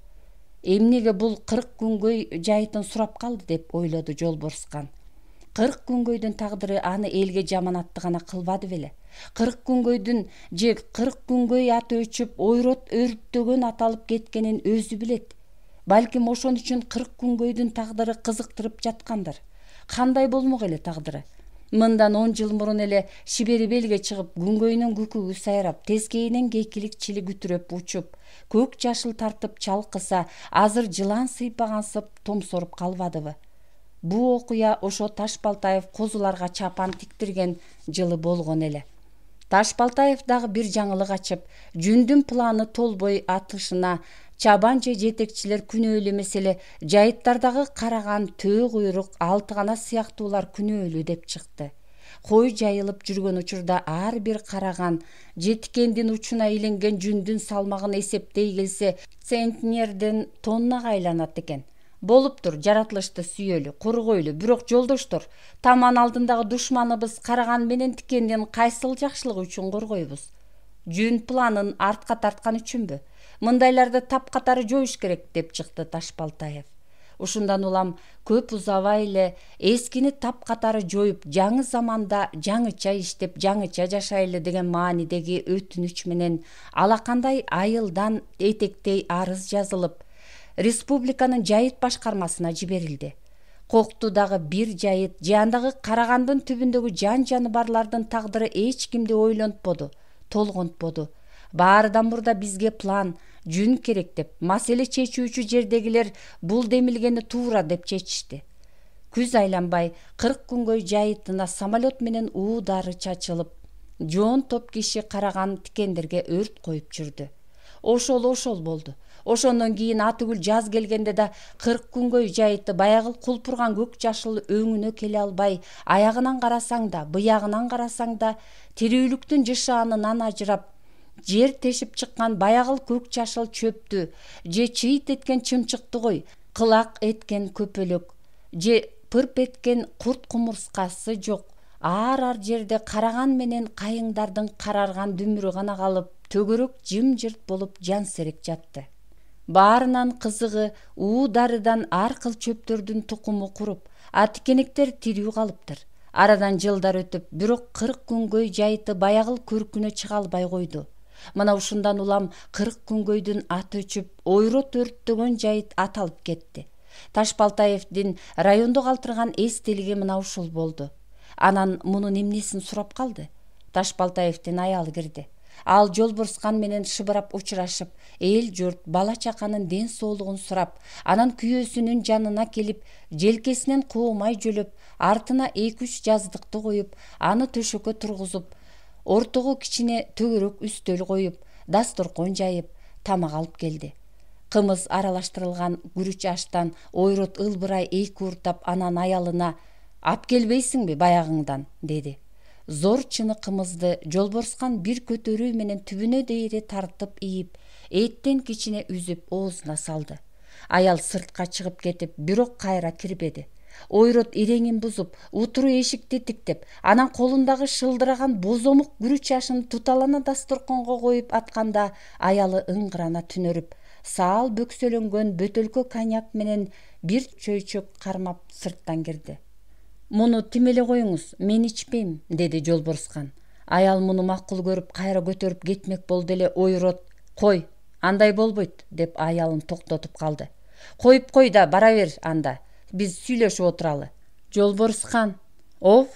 Эмнеге бул 40 күнгөй жайытын сурап калды деп ойлоду Жолборскан. 40 күнгөйдүн тагдыры аны элге жаманатты гана кылбады беле. 40 күнгөйдүн же 40 күнгөй аты өчүп, ойрот өрттөгөн аталып кеткенин өзү билет. Балким ошон үчүн 40 күнгөйдүн тагдыры кызыктырып жаткандыр. Кандай болмок эле тагдыры? Мындан 10 жыл мурун эле шибери белге чыгып, күнгөйүнүн күкүгү сайрап, тескейинен кекилик чили күтүрөп учуп, көк жашыл тартып чалкыса, азыр жылан сыйпагансып томсоруп калбадыбы? Бул окуя ошо Ташбалтаев козуларга чапан тиктирген жылы болгон эле. Ташбалтаев дагы бир жаңылык ачып, жүндүн планы толбой атышына чабан же жетекчилер күнөөлүү маселе, жайыттардагы караган, төө куйрук, алтыгана сыяктуулар күнөөлүү деп чыкты. Кой жайылып жүргөн учурда ар бир караган же тикендин учуна иленген жүндүн салмагын эсептей келсе, центнерден тоннага айланат экен. Болуптур, жаратылышты сүйөлү, коргойлу, бирок жолдоштор, таман алдындагы душманыбыз караган менен тикендин кайсыл жакшылыгы үчүн коргойбуз? Жүн планын артка тарткан үчүнбү? Мындайларды тапкатары жоюш керек деп чыкты Ташбалтаев. Ушундан улам көп узабай эле эскини тапкатары жоюп, жаңы заманда жаңыча иштеп, жаңыча жашайлы деген маанидеги өтүнүч менен алакандай айылдан этектей арыз жазылып, республиканын жайыт башкармасына жиберилди. Коктудагы бир жайыт же андагы Карагандын түбүндөгү жан-жаны барлардын тагдыры эч кимди ойлонтподу, толгонтподу. Баарыдан мурда бизге план, жүн керек деп, маселе чечүүчү жердегилер бул демилгени туура деп чечишти. Күз айланбай 40 күнгөй жайытына самолет менен дары чачылып, жоон топ киши караган тикендерге өрт коюп жүрдү. Ошол болду. Ошондон кийин атүгүл жаз келгенде да 40 күнгөй жайыты баягы кулпурган көк жашыл өңүнө келе албай, аягынан карасаң да, быягынан карасаң да, тирүүлүктүн жышаанынан ажырап, жер тешип чыккан баягыл көк жашыл чөптү, же чыйт эткен чымчыкты кой, кылак эткен көпөлөк, же пырп эткен курт кумурскасы жок. Ар жерде караган менен кайыңдардын карарган дүмүрү гана калып, төгөрөк жымжырт болуп жан серек жатты. Баарынан кызыгы дарыдан ар кыл чөптөрдүн тукуму куруп, тикенектер тирүү калыптыр. Арадан жылдар өтүп, бирок 40 күнгөй жайыты баягыл көркүнө чыга албай койду. Мына ушундан улам 40 күнгөйдүн аты өчүп, ойрот өрттөгөн жайыт аталып кетти. Ташбалтаевдин райондо калтырган эстелиги мына ушул болду. Анан мунун эмнесин сурап калды? Ташбалтаевдин аялы кирди. Ал Жолборскан менен шыбырап учурашып, эл журт, бала чаканын ден соолугун сурап, анан күйөөсүнүн жанына келип, желкесинен куумай жөлөп, артына 2-3 жаздыкты коюп, аны төшөккө тургузуп, ортого кичине төгөрөк үстөл коюп, дасторкон жайып, тамак алып келди. Кымыз аралаштырылган күрүч аштан ойрот ылбырай 2 уртап, анан аялына «Ап келбейсиңби баягыңдан?» деди. Зор чыны кымызды Жолборскан бир көтөрүү менен түбүнө дейре тартып ийип, эттен кичине үзүп оозуна салды. Аял сыртка чыгып кетип, бирок кайра кирбеди. Ойрот иреңин бузуп, утуру эшикти тиктеп, анан колундагы шылдыраган бозомук күрүч ашын туталана дасторконго коюп атканда, аялы ыңгырана түнөрүп, саал бөксөлөнгөн бөтөлкө коньяк менен бир чөйчөк кармап сырттан кирди. «Муну тим эле коюңуз, мен ичпейм», деди Жолборскан. Аял муну макул көрүп, кайра көтөрүп кетмек болду эле ойрот «Кой, андай болбойт», деп аялын токтотуп калды. «Коюп кой да бара бер анда, биз сүйлөшүп отуралы». Жолборскан: «Ов,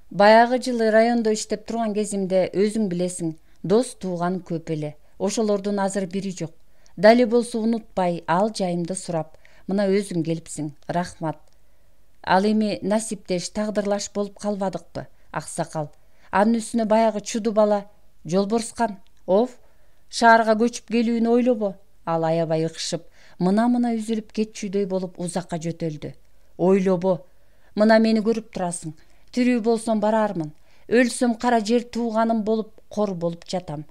баягы жылы райондо иштеп турган кезимде өзүң билесиң, дос тууган көп эле. Ошолордун азыр бири жок. Дали болсо унутпай, ал жайымды сурап, мына өзүң келипсиң. Рахмат. Ал эми насиптеш, тагдырлаш болуп калбадыкпы? Аксакал. Анын үстүнө баягы чуду бала: Жолборскан, ов, шаарга көчүп келүүнү ойлобо. Ал аябай ыкшып, мына үзүлүп кетчүдөй болуп узакка жөтөлдү. Ойлобо. Мына мени көрүп турасың. Тирүү болсом барармын. Өлсөм кара жер тууганым болуп, кор болуп жатам.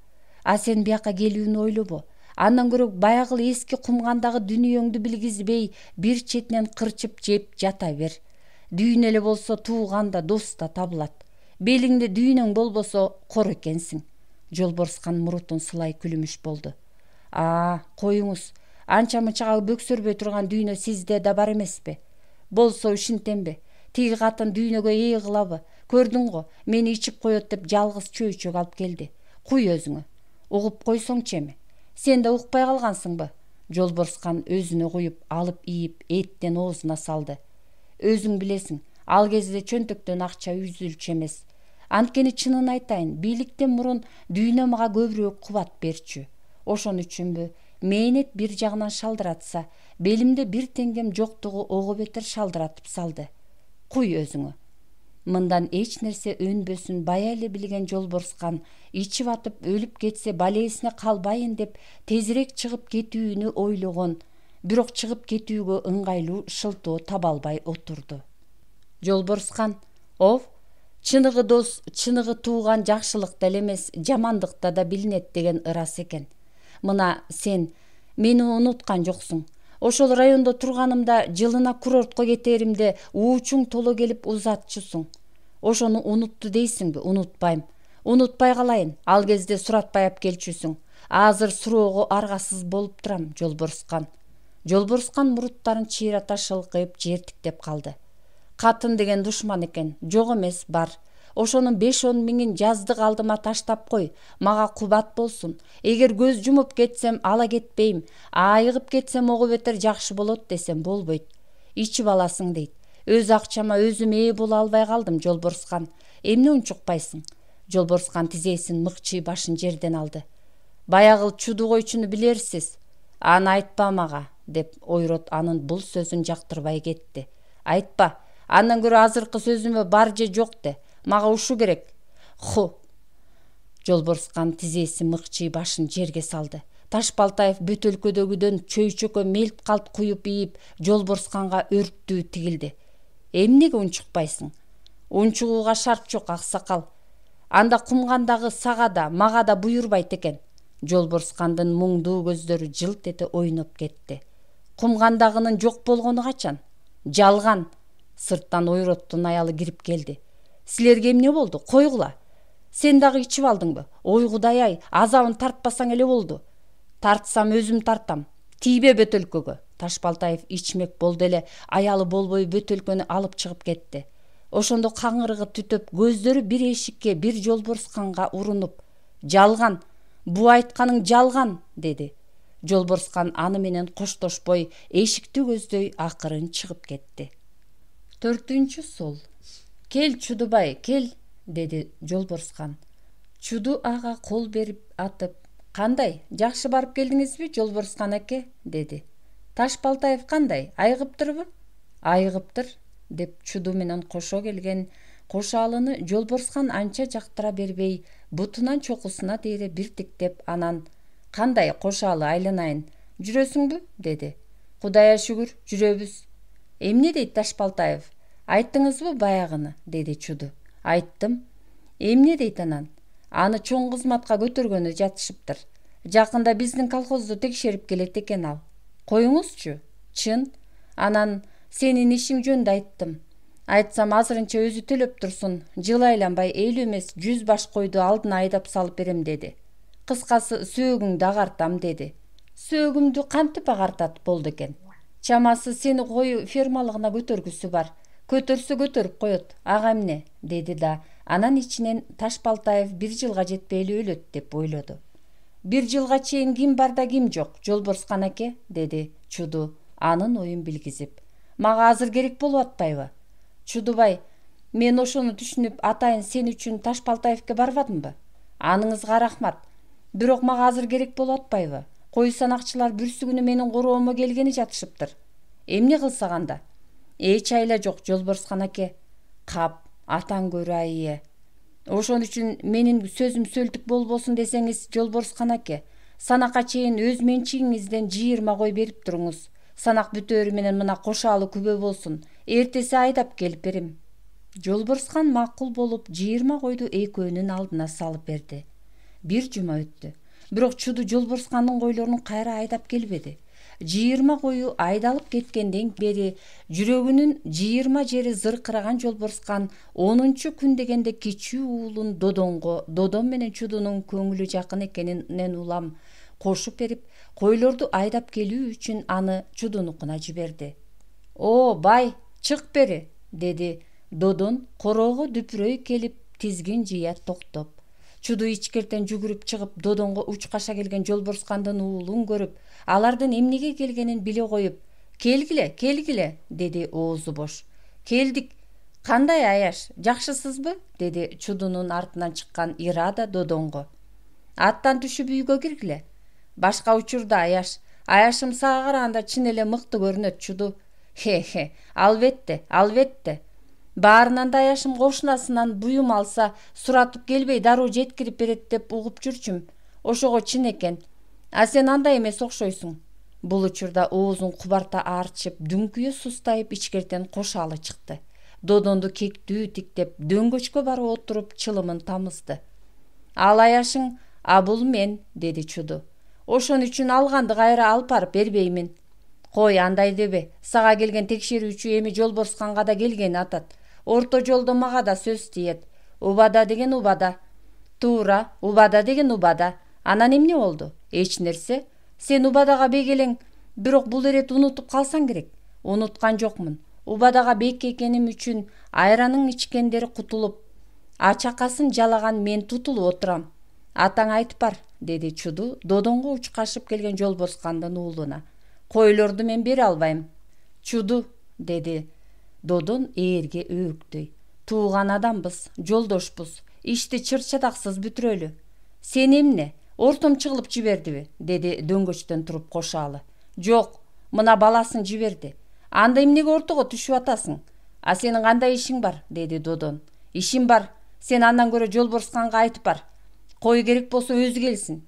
А сен бияка келүүнү ойлобо. Андан көрө баягы эски кумгандагы дүнүйөңдү билгизбей, бир четинен кырчып жеп жата бер. Дүйнө эле болсо тууганда, доста табылат. Белиңде дүйнөң болбосо кор экенсиң. Жолборскан мурутун сылай күлүмүш болду. Коюңуз. Анча мынчага бөксөрбөй турган дүйнө сизде да бар эмеспи? Болсо ушинтемби? Тиги катын дүйнөгө ээ кылабы? Көрдүң го, мени ичип коет деп жалгыз чөйчөк алып келди. Куй өзүңө. Угуп койсоңчу эми. Сен да укпай калгансыңбы? Жолборскан өзүнө куюп, алып ийип, эттен оозуна салды. Өзүң билесиң, ал кезде чөнтөктөн акча үзүлчү эмес. Анткени чынын айтайын, бийликтен мурун дүйнө мага көбүрөөк кубат берчү. Ошон үчүнбү, мээнет бир жагынан шалдыратса, белимде бир теңгем жоктугу ого бетер шалдыратып салды. Куй өзүңө. Мындан эч нерсе өнбөсүн бая эле билген Жолборскан ичи батып өлүп кетсе балесине калбайын деп тезирээк чыгып кетүүнү ойлогон, бирок чыгып кетүүгө ыңгайлуу шылтоо таба албай отурду. Жолборскан, ов, чыныгы дос, чыныгы тууган жакшылыкта эле эмес, жамандыкта да билинет деген ырас экен. Мына сен мени унуткан жоксуң. Ошол райондо турганымда жылына курортко кетеримде уучуң толо келип узатчусуң. Ошону унутту дейсиңби? Унутпайм. Унутпай калайын. Ал кезде суратпай ап келчүсүң. Азыр суроого аргасыз болуп турам, Жолборскан. Жолборскан муруттарын чыйрата шылкыйып жертиктеп калды. Катын деген душман экен. Жок эмес, бар. Ошонун 5-10 миңин жаздык алдыма таштап кой, мага кубат болсун. Эгер көз жумуп кетсем, ала кетпейм. Айыгып кетсем ого бетер жакшы болот десем болбойт. Ичип аласың дейт. Өз акчама өзүм ээ боло албай калдым, Жолборскан. Эмне унчукпайсың? Жолборскан тизесин мыкчый башын жерден алды. Баягы чуду койчуну билерсиз. Аны айтпа мага, деп Ойрот анын бул сөзүн жактырбай кетти. Айтпа. Андан көрө азыркы сөзүмө бар же жок де. Мага ушу керек. Ху. Жолборскан тизеси мыкчый башын жерге салды. Ташбалтаев бөтөлкөдөгүдөн чөйчөккө мелт калт куюп ийип, Жолборсканга өрттүү тигилди. Эмнеге унчукпайсың? Унчугууга шарт жок, аксакал. Анда кумгандагы сага да, мага да буйрбайт экен. Жолборскандын муңдуу көздөрү жылт эте ойноп кетти. Кумгандагынын жок болгону качан? Жалган. Сырттан Ойроттун аялы кирип келди. Силерге эмне болду? Койгула. Сен дагы ичип алдыңбы? Ой Кудай-ай, азабын тартпасаң эле болду. Тартсам өзүм тартам. Тийбе бөтөлкөгө. Ташбалтаев ичмек болду эле, аялы болбой бөтөлкөнү алып чыгып кетти. Ошондо каңырыгы түтөп, көздөрү бир эшикке, бир Жолборсканга урунуп, жалган, бу айтканың жалган, деди. Жолборскан аны менен коштошпой, эшикти көздөй акырын чыгып кетти. 4-сол. Кел, Чудубай, кел, деди Жолборскан. Чуду ага кол берип атып, кандай, жакшы барып келдиңизби, Жолборскан аке, деди. Ташбалтаев кандай, айыгыптырбы? Айыгыптыр, деп Чуду менен кошо келген кошалыны Жолборскан анча жактыра бербей, бутунан чокусуна дейре бир тиктеп, анан: кандай, кошалы, айланайын, жүрөсүңбү, деди. Кудайга шүгүр, жүрөбүз. Эмне дейт Ташбалтаев? Айттыңызбы баягыны, деди Чуду. Айттым. Эмне дейт анан? Аны чоң кызматка көтөргөнү жатышыптыр. Жакында биздин колхозду текшерип келет экен ал. Коюңузчу. Чын. Анан сенин ишиң жөнүндө айттым. Айтсам азырынча өзү төлөп турсун. Жыл айланбай 50 эмес 100 баш койду алдына айдап салып берем, деди. Кыскасы, сөөгүңдү агартам, деди. Сөөгүмдү кантип агартат болду экен? Чамасы сени кой фермалыгына көтөргүсү бар. Көтөрсө көтөрүп коет, ага эмне, деди да, анан ичинен Ташбалтаев 1 жылга жетпей эле өлөт деп ойлоду. 1 жылга чейин ким бар да ким жок, Жолборскан аке, деди Чуду, анын оюн билгизип. Мага азыр керек болуп атпайбы? Чудубай, мен ошону түшүнүп атайын сен үчүн Ташбалтаевке барбадымбы? Аныңызга рахмат. Бирок мага азыр керек болуп атпайбы? Кой санакчылар бүрсүгүнү менин короомо келгени жатышыптыр. Эмне кылсак анда? Эч айла жок, Жолборскан аке. Кап, атаң көрө айые. Ошон үчүн менин сөзүм сөлтүк болбосун десеңиз, Жолборскан аке, санакка чейин өз менчигиңизден 20 кой берип туруңуз. Санак бүтөөрү менен мына кошаалы күбө болсун. Эртеси айдап келип берем. Жолборскан макул болуп 20 койду экөөнүн алдына салып берди. Бир жума өттү. Бирок Чуду Жолборскандын койлорун кайра айдап келбеди. 20 кою айдалып кеткенден бери жүрөгүнүн 20 жери зыркыраган Жолборскан 10-чу күн дегенде кичүү уулун Додон менен Чудунун көңүлү жакын экенинен улам кошуп берип, койлорду айдап келүү үчүн аны Чудунукуна жиберди. «О, бай, чык бери», деди Додон короого дүпүрөй келип тизгин жыя токтоп. Чуду ичкертен жүгүрүп чыгып, Додонго учкаша келген Жолборскандын уулун көрүп, алардын эмнеге келгенин биле коюп, келгиле, деди оозу бош. «Келдик. Кандай аяш, жакшысызбы?» деди Чудунун артынан чыккан Ирада Додонго. «Аттан түшүп үйгө киргиле. Башка учурда аяшым сага караганда чын эле мыкты көрүнөт, Чуду». «Хе, албетте. Баарынан да аяшым кошунасынан буюм алса, суратып келбей дароо жеткирип берет деп угуп жүрчүм. Ошого чын экен. А сен андай эмес окшойсуң». Бул учурда оозун кубарта аарчып, дүңкүйө сустайып ичкертен кошалы чыкты. Додонду кектүү тиктеп, дөңгөчкө барып отуруп чылымын тамызды. «Ал аяшың, а бул мен», деди Чуду. «Ошон үчүн алганды кайра алып барып бербеймин». «Кой, андай дебе. Сага келген текшерүүчү эми Жолборсканга да келгени атат. Орто жолдо мага да сөз тиет. Убада деген убада». «Туура, убада деген убада. Анан эмне болду?» «Эч нерсе. Сен убадага бек элең, бирок бул ирет унутуп калсаң керек». «Унуткан жокмун. Убадага бек экеним үчүн айранын ичкендери кутулуп, ачакасын жалаган мен тутулуп отурам». «Атаң айтып бар», деди Чуду Додонго учкашып келген Жолборскандын уулуна. «Койлорду мен бере албайм». «Чуду», деди Додон ээргеөөктөй. «Тууган адамбыз, жолдошпуз. Ишти чыр-чадаксыз бүтүрөлү». «Сен эмне? Ортом чыгылып жибердиби?» деди дөңгөчтөн туруп кошалы. «Жок, мына баласын жиберди. Анда эмнеге ортого түшүп атасың? А сенин кандай ишиң бар?» деди Додон. «Ишим бар. Сен андан көрө Жолборсканга айтып бар. Кой керек болсо өзү келсин».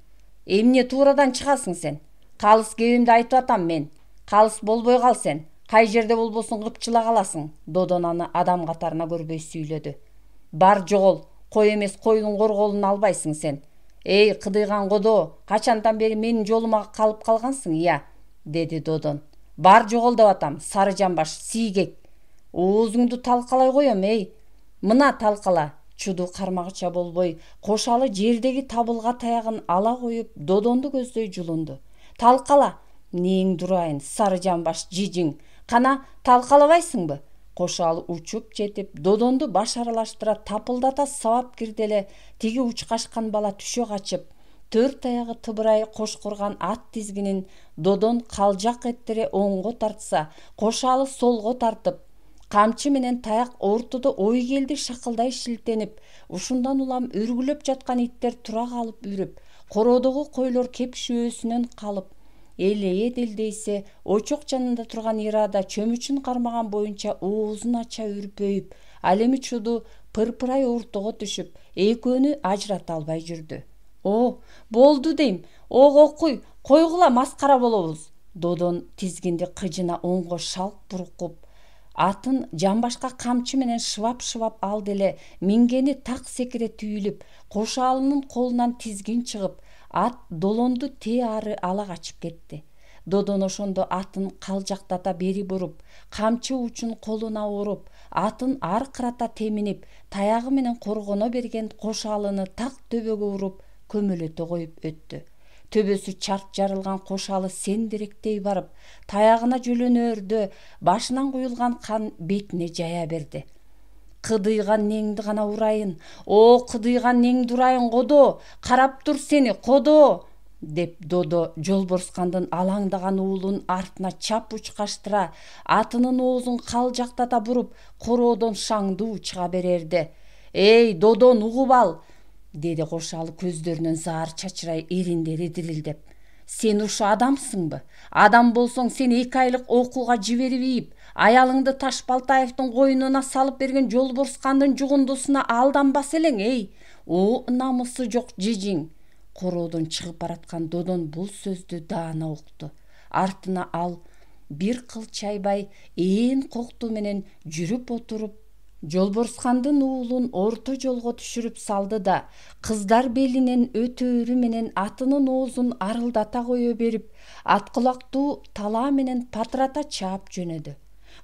«Эмне туурадан чыгасың сен? Калыс кебимди айтып атам мен. Калыс болбой кал сен. Кай жерде болбосун кыпчыла каласың». Додон аны адам катарына көрбөй сүйлөдү. «Бар жогол, кой эмес койдун корголун албайсың сен». «Эй, кыдыйган кодоо, качандан бери менин жолума калып калгансың, ия?» деди Додон. «Бар жогол деп атам, сары жамбаш, сийгек. Оозуңду талкалай коем, эй. Мына талкала». Чуду кармагыча болбой, кошалы жердеги табылга таягын ала коюп, Додонду көздөй жулунду. «Талкала, нең дурайын, сары жамбаш жижиң. Кана талкалабайсыңбы?» Кошалы учуп жетип, Додонду баш аралаштыра тапылдата сабап кирди эле тиги учкашкан бала түшө качып, төрт аягы тыбырай кошкурган ат тизгинин Додон калжак эттире оңго тартса, кошалы солго тартып, камчы менен таяк ортодо ой келди шакылдай шилтенип, ушундан улам үргүлөп жаткан иттер тура калып үрүп, короодогу койлор кепшүүсүнөн калып, элее делдейсе очок жанында турган Ирада чөмүчүн кармаган боюнча оозун ача үрпөйүп, ал эми Чуду пырпырай ортого түшүп, экөөнү ажырата албай жүрдү. «О, болду дейм. Ого койгула, маскара болобуз». Додон тизгинди кыжына оңго шалк бурукуп, атын жамбашка камчы менен шыбап алды эле, мингени так секире түйүлүп, кошалынын колунан тизгин чыгып, ат долонду тээ ары ала качып кетти. Додон ошондо атын калжактата бери буруп, камчы учун колуна уруп, атын аркырата теминип, таягы менен коргоно берген кошалыны так төбөгө уруп, көмөлөтө коюп өттү. Төбөсү чарт жарылган кошалы сендиректей барып, таягына жөлөнөрдө башынан куюлган кан бетине жая берди. «Кыдыйган неңди гана урайын. О, кыдыйган неңди урайын, кодоо. Карап тур сени, кодоо!» деп Додо Жолборскандын алаңдаган уулун артына чап учкаштыра, атынын оозун калжактата буруп, короодон шаңдуу чыга берерде. «Эй, Додон, угуп ал!» деди кошалы көздөрүнөн заар чачырай, эриндери дирилдеп. «Сен ушу адамсыңбы? Адам болсоң сени 2 айлык окууга жиберип ийип, Аялыңды Ташбалтаевдин коюнуна салып берген Жолборскандын жугундусуна алданбас элең, эй. О намысы жок жижиң. Короодон чыгып бараткан Додон бул сөздү даана укту. Артына ал бир кыл чайбай ээн кокту менен жүрүп отуруп Жолборскандын уулун орто жолго түшүрүп салды да, кыздар белинен өтөөрү менен атынын оозун арылдата кое берип, аткулактуу талаа менен патрата чаап жөнөдү.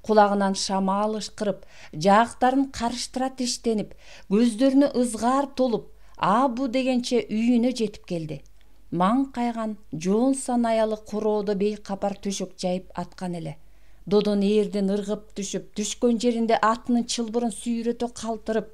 Кулагынан шамал ышкырып, жаактарын карыштыра тиштенип, көздөрүнө ызгаар толуп, бу дегенче үйүнө жетип келди. Маң кайган жоонсан аялы короодо бейкапар төшөк жайып аткан эле. Додон ээрден ыргып түшүп, түшкөн жеринде атынын чылбырын сүйрөтө калтырып,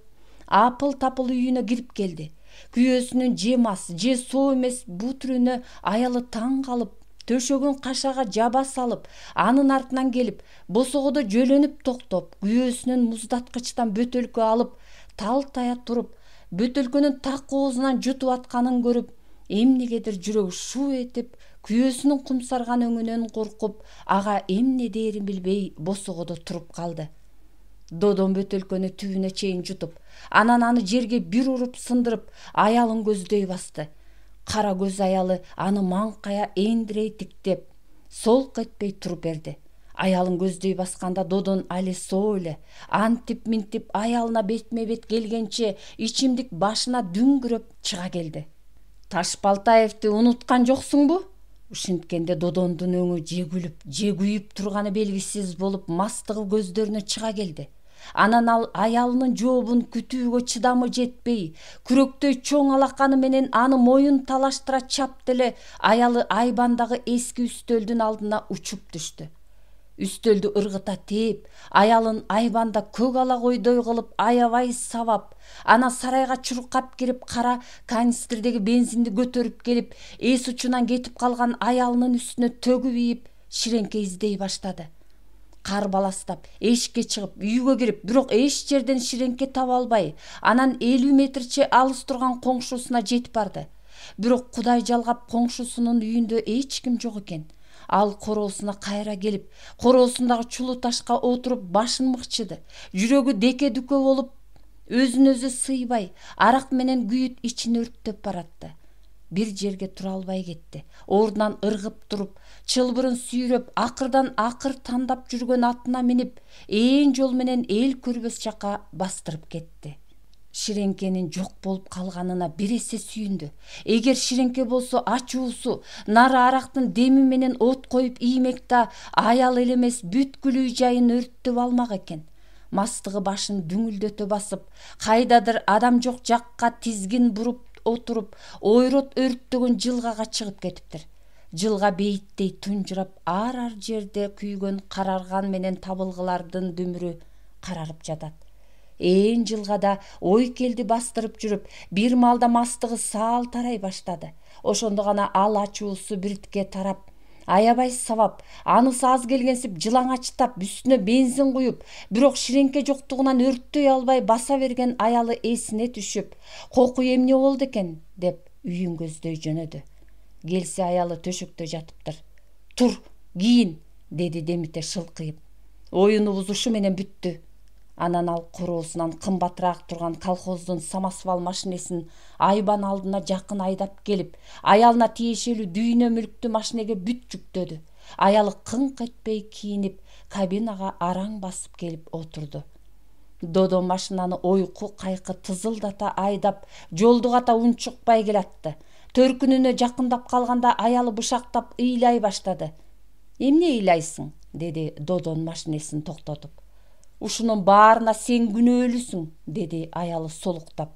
апыл-тапыл үйүнө кирип келди. Күйөөсүнүн же мас, же соо эмес бу түрүнө аялы таң калып, төшөгүн кашага жаба салып, анын артынан келип, босогодо жөлөнүп токтоп, күйөөсүнүн муздаткычтан бөтөлкө алып, талтая туруп, бөтөлкөнүн так оозунан жутуп атканын көрүп, эмнегедир жүрөгү шу этип, күйөөсүнүн кумсарган өңүнөн коркуп, ага эмне дээрин билбей босогодо туруп калды. Додон бөтөлкөнү түбүнө чейин жутуп, анан аны жерге бир уруп сындырып, аялын көздөй басты. Кара көз аялы аны маңкая эндирей тиктеп, солк этпей туруп берди. Аялын көздөй басканда Додон али соо эле. Антип-минтип аялына бетме-бет келгенче ичимдик башына дүңгүрөп чыга келди. Ташбалтаевди унуткан жоксуңбу? Ушинткенде Додондун өңү же күлүп, же күйүп турганы белгисиз болуп, мастыгы көздөрүнө чыга келди. Анан ал аялынын жообун күтүүгө чыдамы жетпей, күрөктөй чоң алаканы менен аны моюн талаштыра чапты эле аялы айбандагы эски үстөлдүн алдына учуп түштү. Үстөлдү ыргыта тээп, аялын айбанда көк ала койдой кылып аябай сабап, ана сарайга чуркап кирип, кара канистрдеги бензинди көтөрүп келип, эс учунан кетип калган аялынын үстүнө төгүп ийип, ширеңке издей баштады. Кар баластап, эшикке чыгып, үйгө кирип, бирок эч жерден ширеңке таба албай, анан 50 метрче алыс турган коңшусуна жетип барды. Бирок Кудай жалгап коңшусунун үйүндө эч ким жок экен. Ал короосуна кайра келип, короосундагы чулуу ташка отуруп башын мыкчыды. Жүрөгү деке-дүкө болуп, өзүн өзү сыйбай, арак менен күйүт ичин өрттөп баратты. Бир жерге тура албай кетти. Ордунан ыргып туруп, чылбырын сүйрөп, акырдан акыр тандап жүргөн атына минип, ээн жол менен эл көрбөс жака бастырып кетти. Ширеңкенин жок болуп калганына бир эсе сүйүндү. Эгер ширеңке болсо ачуусу, нары арактын деми менен от коюп иймек да, аял эле эмес бүткүл үй жайын өрттөп алмак экен. Мастыгы башын дүңүлдөтө басып, кайдадыр адам жок жакка тизгин буруп отуруп, ойрот өрттөгөн жылгага чыгып кетиптир. Жылга бейиттей тунжурап, ар жерде күйгөн карарган менен табылгылардын дүмүрү карарып жатат. Ээн жылгада ой келди бастырып жүрүп, бир маалда мастыгы саал тарай баштады. Ошондо гана ал ачуусу биртке тарап, аябай сабап, анысы аз келгенсип жылаңачтап, үстүнө бензин куюп, бирок ширеңке жоктугунан өрттөй албай баса берген аялы эсине түшүп, коку эмне болду экен деп үйүн көздөй жөнөдү. Келсе аялы төшөктө жатыптыр. Тур, кийин, деди демите шылкыйып. Оюнубуз ушу менен бүттү. Анан ал короосунан кымбатыраак турган колхоздун самосвал машинесин айбан алдына жакын айдап келип, аялына тиешелүү дүйнө мүлктү машинеге бүт жүктөдү. Аялы кыңк этпей кийинип, кабинага араң басып келип отурду. Додо машинаны ойку кайкы тызылдата айдап, жолду ката унчукпай келатты. Төркүнүнө жакындап калганда аялы бышактап ыйлай баштады. Эмне ыйлайсың? Деди Додон машинесин токтотуп. Ушунун баарына сен күнөөлүсүң, деди аялы солуктап.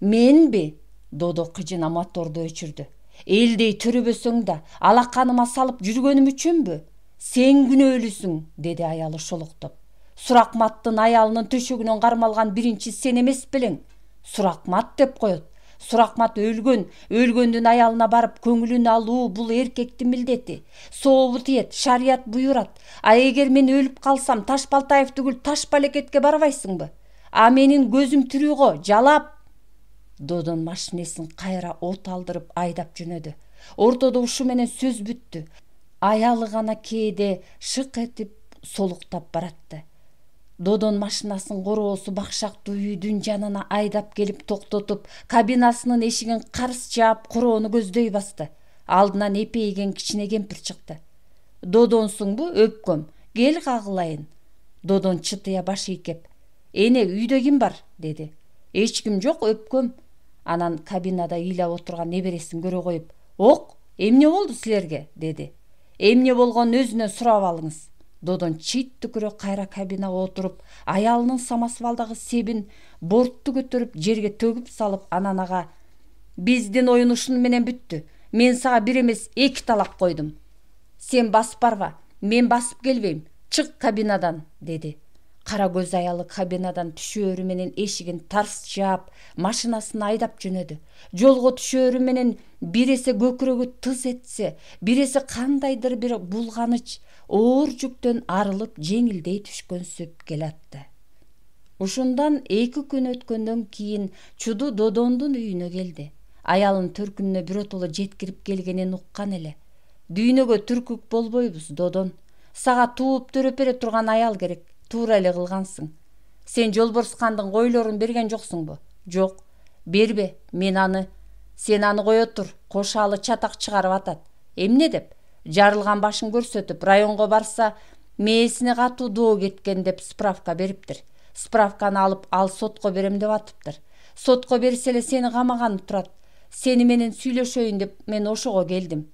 Менби? Додо кыжына моторду өчүрдү. Элдей төрөбөсөң да, алаканыма салып жүргөнүм үчүнбү? Сен күнөөлүсүң, деди аялы шолуктоп. Суракматтын аялынын төшөгүнөн кармалган биринчи сен эмес белең? Суракмат деп коет. Суракмат өлгөн, өлгөндүн аялына барып көңүлүн алуу бул эркектин милдети. Сообу тиет, шарият буйрат. А эгер мен өлүп калсам, Ташбалтаев түгүл Ташбалекетке барбайсыңбы? А менин көзүм тирүү го, жалап. Додон машинесин кайра от алдырып айдап жөнөдү. Ортодо ушу менен сөз бүттү. Аялы гана кээде шык этип солуктап баратты. Додон машинасын короосу бакшактуу үйдүн жанына айдап келип токтотуп, кабинасынын эшигин карс жаап, короону көздөй басты. Алдынан эпейген кичине кемпир чыкты. Додонсуңбу, өпкөм, кел кагылайын. Додон чытыя баш ийкеп, эне үйдө ким бар, деди. Эч ким жок, өпкөм. Анан кабинада ыйлап отурган небересин көрө коюп, ок, эмне болду силерге, деди. Эмне болгонун өзүнөн сурап алыңыз. Додон чийт түкүрө кайра кабинага отуруп, аялынын самосвалдагы себин бортту көтөрүп жерге төгүп салып, анан ага, биздин оюн ушуну менен бүттү. Мен сага бир эмес 2 талак койдум. Сен басып барба, мен басып келбейм. Чык кабинадан, деди. Кара көз аялы кабинадан түшөөрү менен эшигин тарс жаап, машинасын айдап жөнөдү. Жолго түшөөрү менен бир эсе көкүрөгү тыз этсе, бир эсе кандайдыр бир булганыч, оор жүктөн арылып, жеңилдей түшкөнсүп келатты. Ушундан 2 күн өткөндөн кийин Чуду Додондун үйүнө келди. Аялын төркүнүнө биротоло жеткирип келгенин уккан эле. Дүйнөгө түркүк болбойбуз, Додон. Сага тууп төрөпере турган аял керек. Туура эле кылгансың. Сен Жолборскандын койлорун берген жоксуңбу? Жок. Бербе, мен аны. Сен аны кое тур, кошалы чатак чыгарып атат. Эмне деп? Жарылган башын көрсөтүп, районго барса, мээсине катуу доо кеткен деп справка бериптир. Справканы алып, ал сотко берем деп атыптыр. Сотко берсе эле сени камаганы турат. Сени менен сүйлөшөйүн деп мен ошого келдим.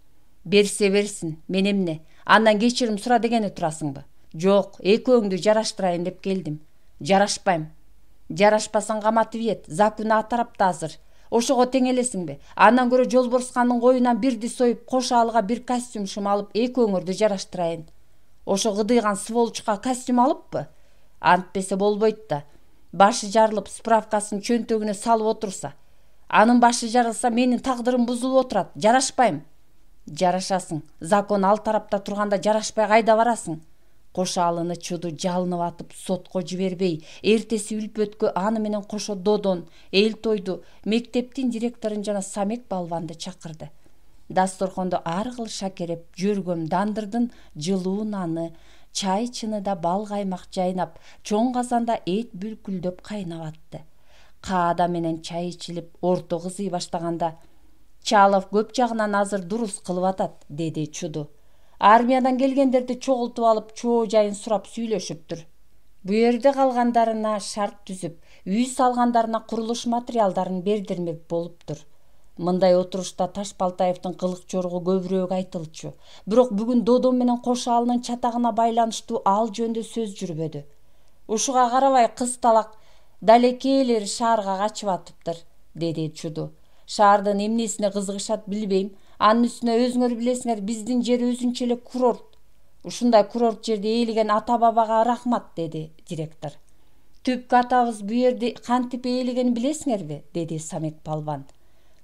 Берсе берсин, мен эмне? Андан кечирим сура дегени турасыңбы? Жок, экөөңдү жараштырайын деп келдим. Жарашпайм. Жарашпасаң каматып ет, закуна атарапта азыр. Ошого тең элесиңби? Андан көрө Жолборскандын коюнан бирди союп, кошалыга бир костюм алып, экөөңөрдү жараштырайын. Ошо кыдыйган сволочка костюм алыппы? Антпесе болбойт да. Башы жарылып, справкасын чөнтөгүнө салып отурса. Анын башы жарылса, менин тагдырым бузулуп отурат. Жарашпайм. Жарашасың. Закон ал тарапта турганда жарашпай кайда барасың? Кошалыны Чуду жалынып атып сотко жибербей, эртеси үлпөткө аны менен кошо Додон, Элтойду, мектептин директорун жана Самек балбанды чакырды. Дасторкондо ар кыл шакереп, жөргөм, дандырдын жылуу наны, чай чыныда бал каймак жайнап, чоң казанда эт бүлкүлдөп кайнап атты. Каада менен чай ичилип, орто кызый баштаганда, Чалов көп жагынан азыр дурус кылып атат, деди Чуду. Армиядан келгендерди чогултуп алып, чоо жайын сурап сүйлөшүптүр. Бу жерде калгандарына шарт түзүп, үй салгандарына курулуш материалдарын бердирмек болуптур. Мындай отурушта Ташбалтаевдин кылык жоругу көбүрөөк айтылчу. Бирок бүгүн Додон менен кошалынын чатагына байланыштуу ал жөнүндө сөз жүрбөдү. Ушуга карабай кыз талак далекейлери шаарга качып атыптыр, деди Чуду. Шаардын эмнесине кызыгышат билбейм. Анын үстүнө өзүңөр билесиңер, биздин жер өзүнчө эле курорт. Ушундай курорт жерде ээлеген ата-бабага рахмат, деди директор. Түпкү атабыз бу жерде кантип ээлегенин билесиңерби, деди Самек балбан.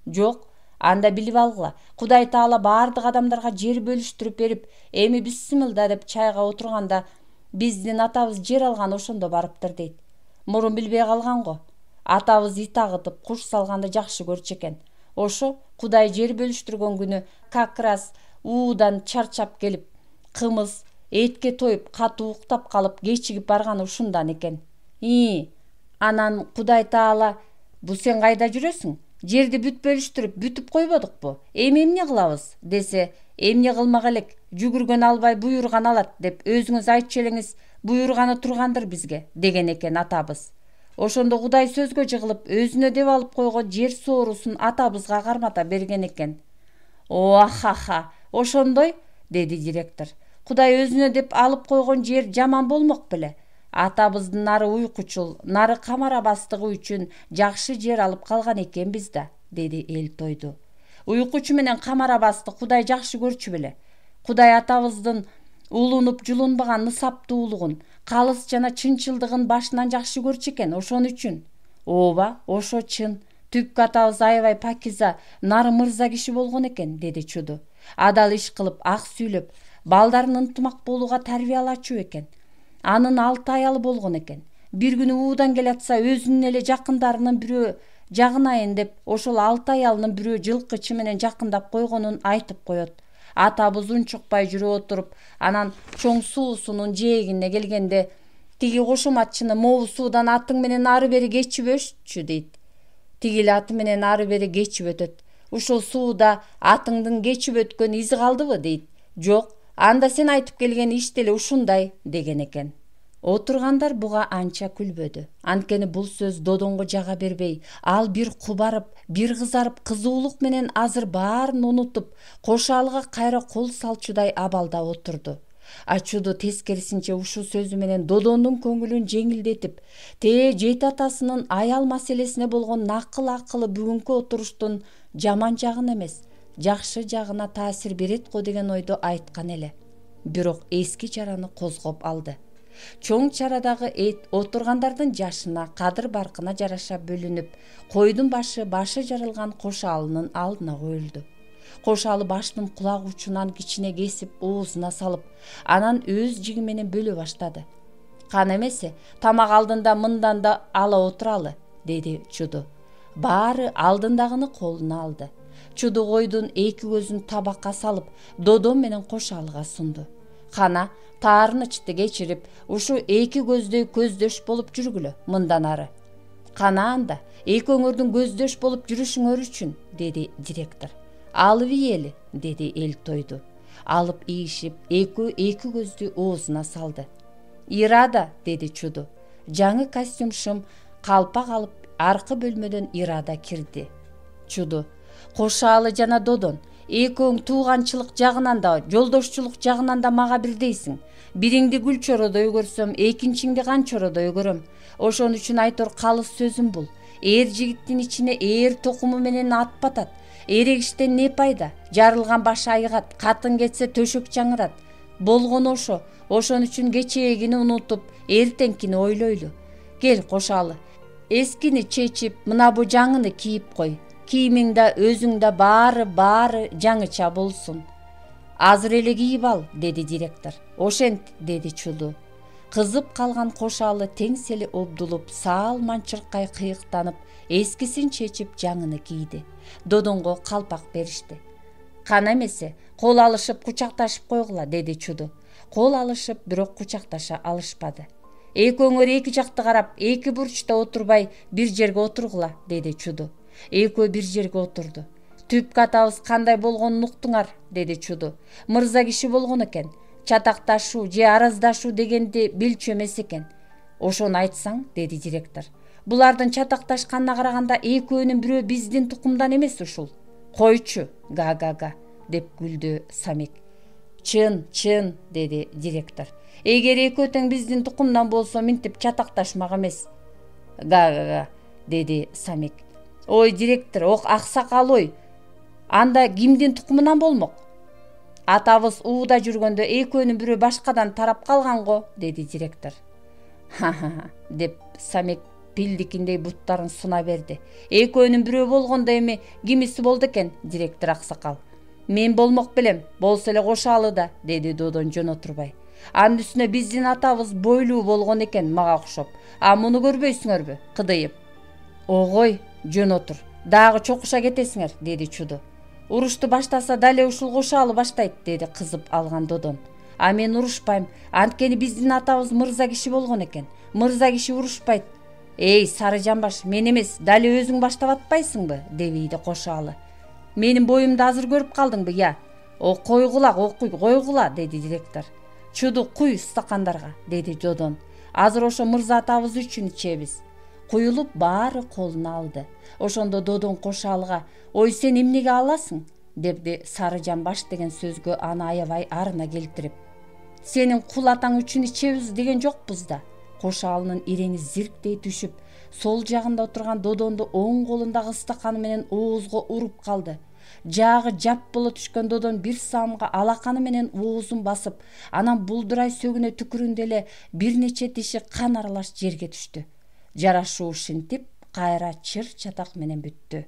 Жок, анда билип алгыла. Кудай Таала баардык адамдарга жер бөлүштүрүп берип, эми бисмилда деп чайга отурганда, биздин атабыз жер алган ошондо барыптыр, дейт. Мурун билбей калган го. Атабыз ит агытып, куш салганды жакшы көрчү экен. Ошо Кудай жер бөлүштүргөн күнү как раз уудан чарчап келип, кымыз, этке тоюп, катуу уктап калып, кечигип барганы ушундан экен. Анан Кудай Таала, бу сен кайда жүрөсүң? Жерди бүт бөлүштүрүп, бүтүп койбодукпу? Эми эмне кылабыз? Десе, эмне кылмак элек, жүгүргөн албай буйруган алат деп өзүңүз айтчу элеңиз, буйруганы тургандыр бизге, деген экен атабыз. Ошондо Кудай сөзгө жыгылып, өзүнө деп алып койгон жер соорусун атабызга кармата берген экен. Ахаха, ошондой, деди директор. Кудай өзүнө деп алып койгон жер жаман болмок беле. Атабыздын нары уйкучул, нары камара бастыгы үчүн жакшы жер алып калган экенбиз да, деди Элтойду. Уйкучу менен камара басты Кудай жакшы көрчү беле. Кудай атабыздын улунуп жулунбаган нысаптуулугун, калыс жана чынчылдыгын башынан жакшы көрчү экен, ошон үчүн. Ооба, ошо чын. Түпкү атабыз аябай пакиза, нары мырза киши болгон экен, деди Чуду. Адал иш кылып, ак сүйлөп, балдарын ынтымак болууга тарбиялачу экен. Анын 6 аялы болгон экен. Бир күнү уудан келатса, өзүнүн эле жакындарынын бирөө жагынайын деп, ошол 6 аялынын бирөө жылкычы менен жакындап койгонун айтып коет. Атабыз унчукпай жүрүп отуруп, анан чоң суусунун жээгине келгенде тиги кошоматчыны могу суудан атың менен ары бери кечип өтчү дейт. Тиги эле аты менен ары бери кечип өтөт. Ушул сууда атыңдын кечип өткөн изи калдыбы дейт. Жок, анда сен айтып келген иш деле ушундай деген экен. Отургандар буга анча күлбөдү. Анткени бул сөз Додонго жага бербей, ал бир кубарып, бир кызарып, кызуулук менен азыр баарын унутуп, Кошалыга кайра кол салчудай абалда отурду. Чудо тескерисинче ушул сөзү менен Додондун көңүлүн жеңилдетип, жети атасынын аял маселесине болгон накыл акылы бүгүнкү отуруштун жаман жагын эмес, жакшы жагына таасир берет го деген ойду айткан эле. Бирок эски чараны козгоп алды. Чоң чарадагы отургандардын жашына, кадыр баркына жараша бөлүнүп, койдун башы жарылган Кошалынын алдына коюлду. Кошалы баштын кулак учунан кичине кесип оозуна салып, анан өз жиги менен бөлө баштады. Кана эмесе, тамак алдында мындан да ала отуралы, деди Чудо. Баары алдындагыны колуна алды. Чудо койдун эки көзүн табакка салып, Додон менен Кошалыга сунду. Кана, таарынычты кечирип, ушу эки көздөй көздөш болуп жүргүлө мындан ары. Кана анда, экөөңөрдүн көздөш болуп жүрүшүңөр үчүн, деди директор. Алып ийели, деди эл тойду. Алып ийишип, эки көздү оозуна салды. Ирада, деди Чудо. Жаңы костюм шым калпак алып, аркы бөлмөдөн Ирада кирди. Чудо, Кошалы жана Додон, экөөң тууганчылык жагынан да, жолдошчулук жагынан да мага бирдейсиң. Бириңди гүл чородой көрсөм, экинчиңди кан чородой көрөм. Ошон үчүн айтор калыс сөзүм бул. Эр жигиттин ичине эр токуму менен ат батат. Эрегиштен не пайда? Жарылган баш айыгат, катын кетсе төшөк жаңырат. Болгону ошо. Ошон үчүн кечээгини унутуп, эртеңкини ойлойлу. Кел, Кошалы. Эскини чечип, мына бу жаңыны кийип кой. Кийимиң да, өзүң да баары жаңыча болсун. Азыр эле кийип ал, деди директор. Ошент, деди Чудо. Кызып калган Кошалы теңсели обдулуп, саал манчыркай кыйыктанып, эскисин чечип жаңыны кийди. Додонго калпак беришти. Кана эмесе, кол алышып кучакташып койгула, деди Чудо. Кол алышып, бирок кучакташа алышпады. Экөөңөр эки жакты карап, эки бурчта отурбай, бир жерге отургула, деди Чудо. Экөө бир жерге отурду. Түпкү атабыз кандай болгонун уктуңар, деди Чудо. Мырза киши болгон экен. Чатакташуу же араздашуу дегенди билчү эмес экен. Ошону айтсаң, деди директор. Булардын чатакташканына караганда экөөнүн бирөө биздин тукумдан эмес ушул. Койчу, га, деп күлдү Самик. Чын, деди директор. Эгер экөө тең биздин тукумдан болсо, минтип чатакташмак эмес. Га, деди Самик. Ой, директор, аксакал ой. Анда кимдин тукумунан болмок? Атабыз ууда жүргөндө экөөнүн бирөө башкадан тарап калган го, деди директор. Ха, деп Самик пилдикиндей буттарын суна берди. Экөөнүн бирөө болгондо эми кимиси болду экен, директор аксакал. Мен болмок белем, болсо эле Кошалы да, деди Додон жөн отурбай. Анын үстүнө биздин атабыз бойлуу болгон экен мага окшоп. Муну көрбөйсүңөрбү, кыдыйып. Огой, жөн отур. Дагы чокуша кетесиңер, деди Чудо. Урушту баштаса дале ушул Кошалы баштайт, деди кызып алган Додон. Мен урушпайм, анткени биздин атабыз мырза киши болгон экен. Мырза киши урушпайт. Эй, сары жамбаш, мен эмес, дале өзүң баштап атпайсыңбы, дебейди Кошалы. Менин боюмду азыр көрүп калдыңбы, я? Койгула, деди директор. Чудо, куй стакандарга, деди Додон. Азыр ошо мырза атабыз үчүн ичебиз. Куюлуп баары колуна алды. Ошондо Додон Кошалыга, ой, сен эмнеге аласың, депти сары жамбаш деген сөзгө аны аябай арына келтирип. Сенин кул атаң үчүн ичебиз деген жокпуз да. Кошалынын ирени зирктей түшүп, сол жагында отурган Додонду оң колундагы стаканы менен оозго уруп калды. Жагы жап боло түшкөн Додон бир саамга алаканы менен оозун басып, анан булдурай сөгүнө түкүрүндө эле бир нече тиши кан аралаш жерге түштү. Жарашуу ушинтип кайра чыр чатак менен бүттү.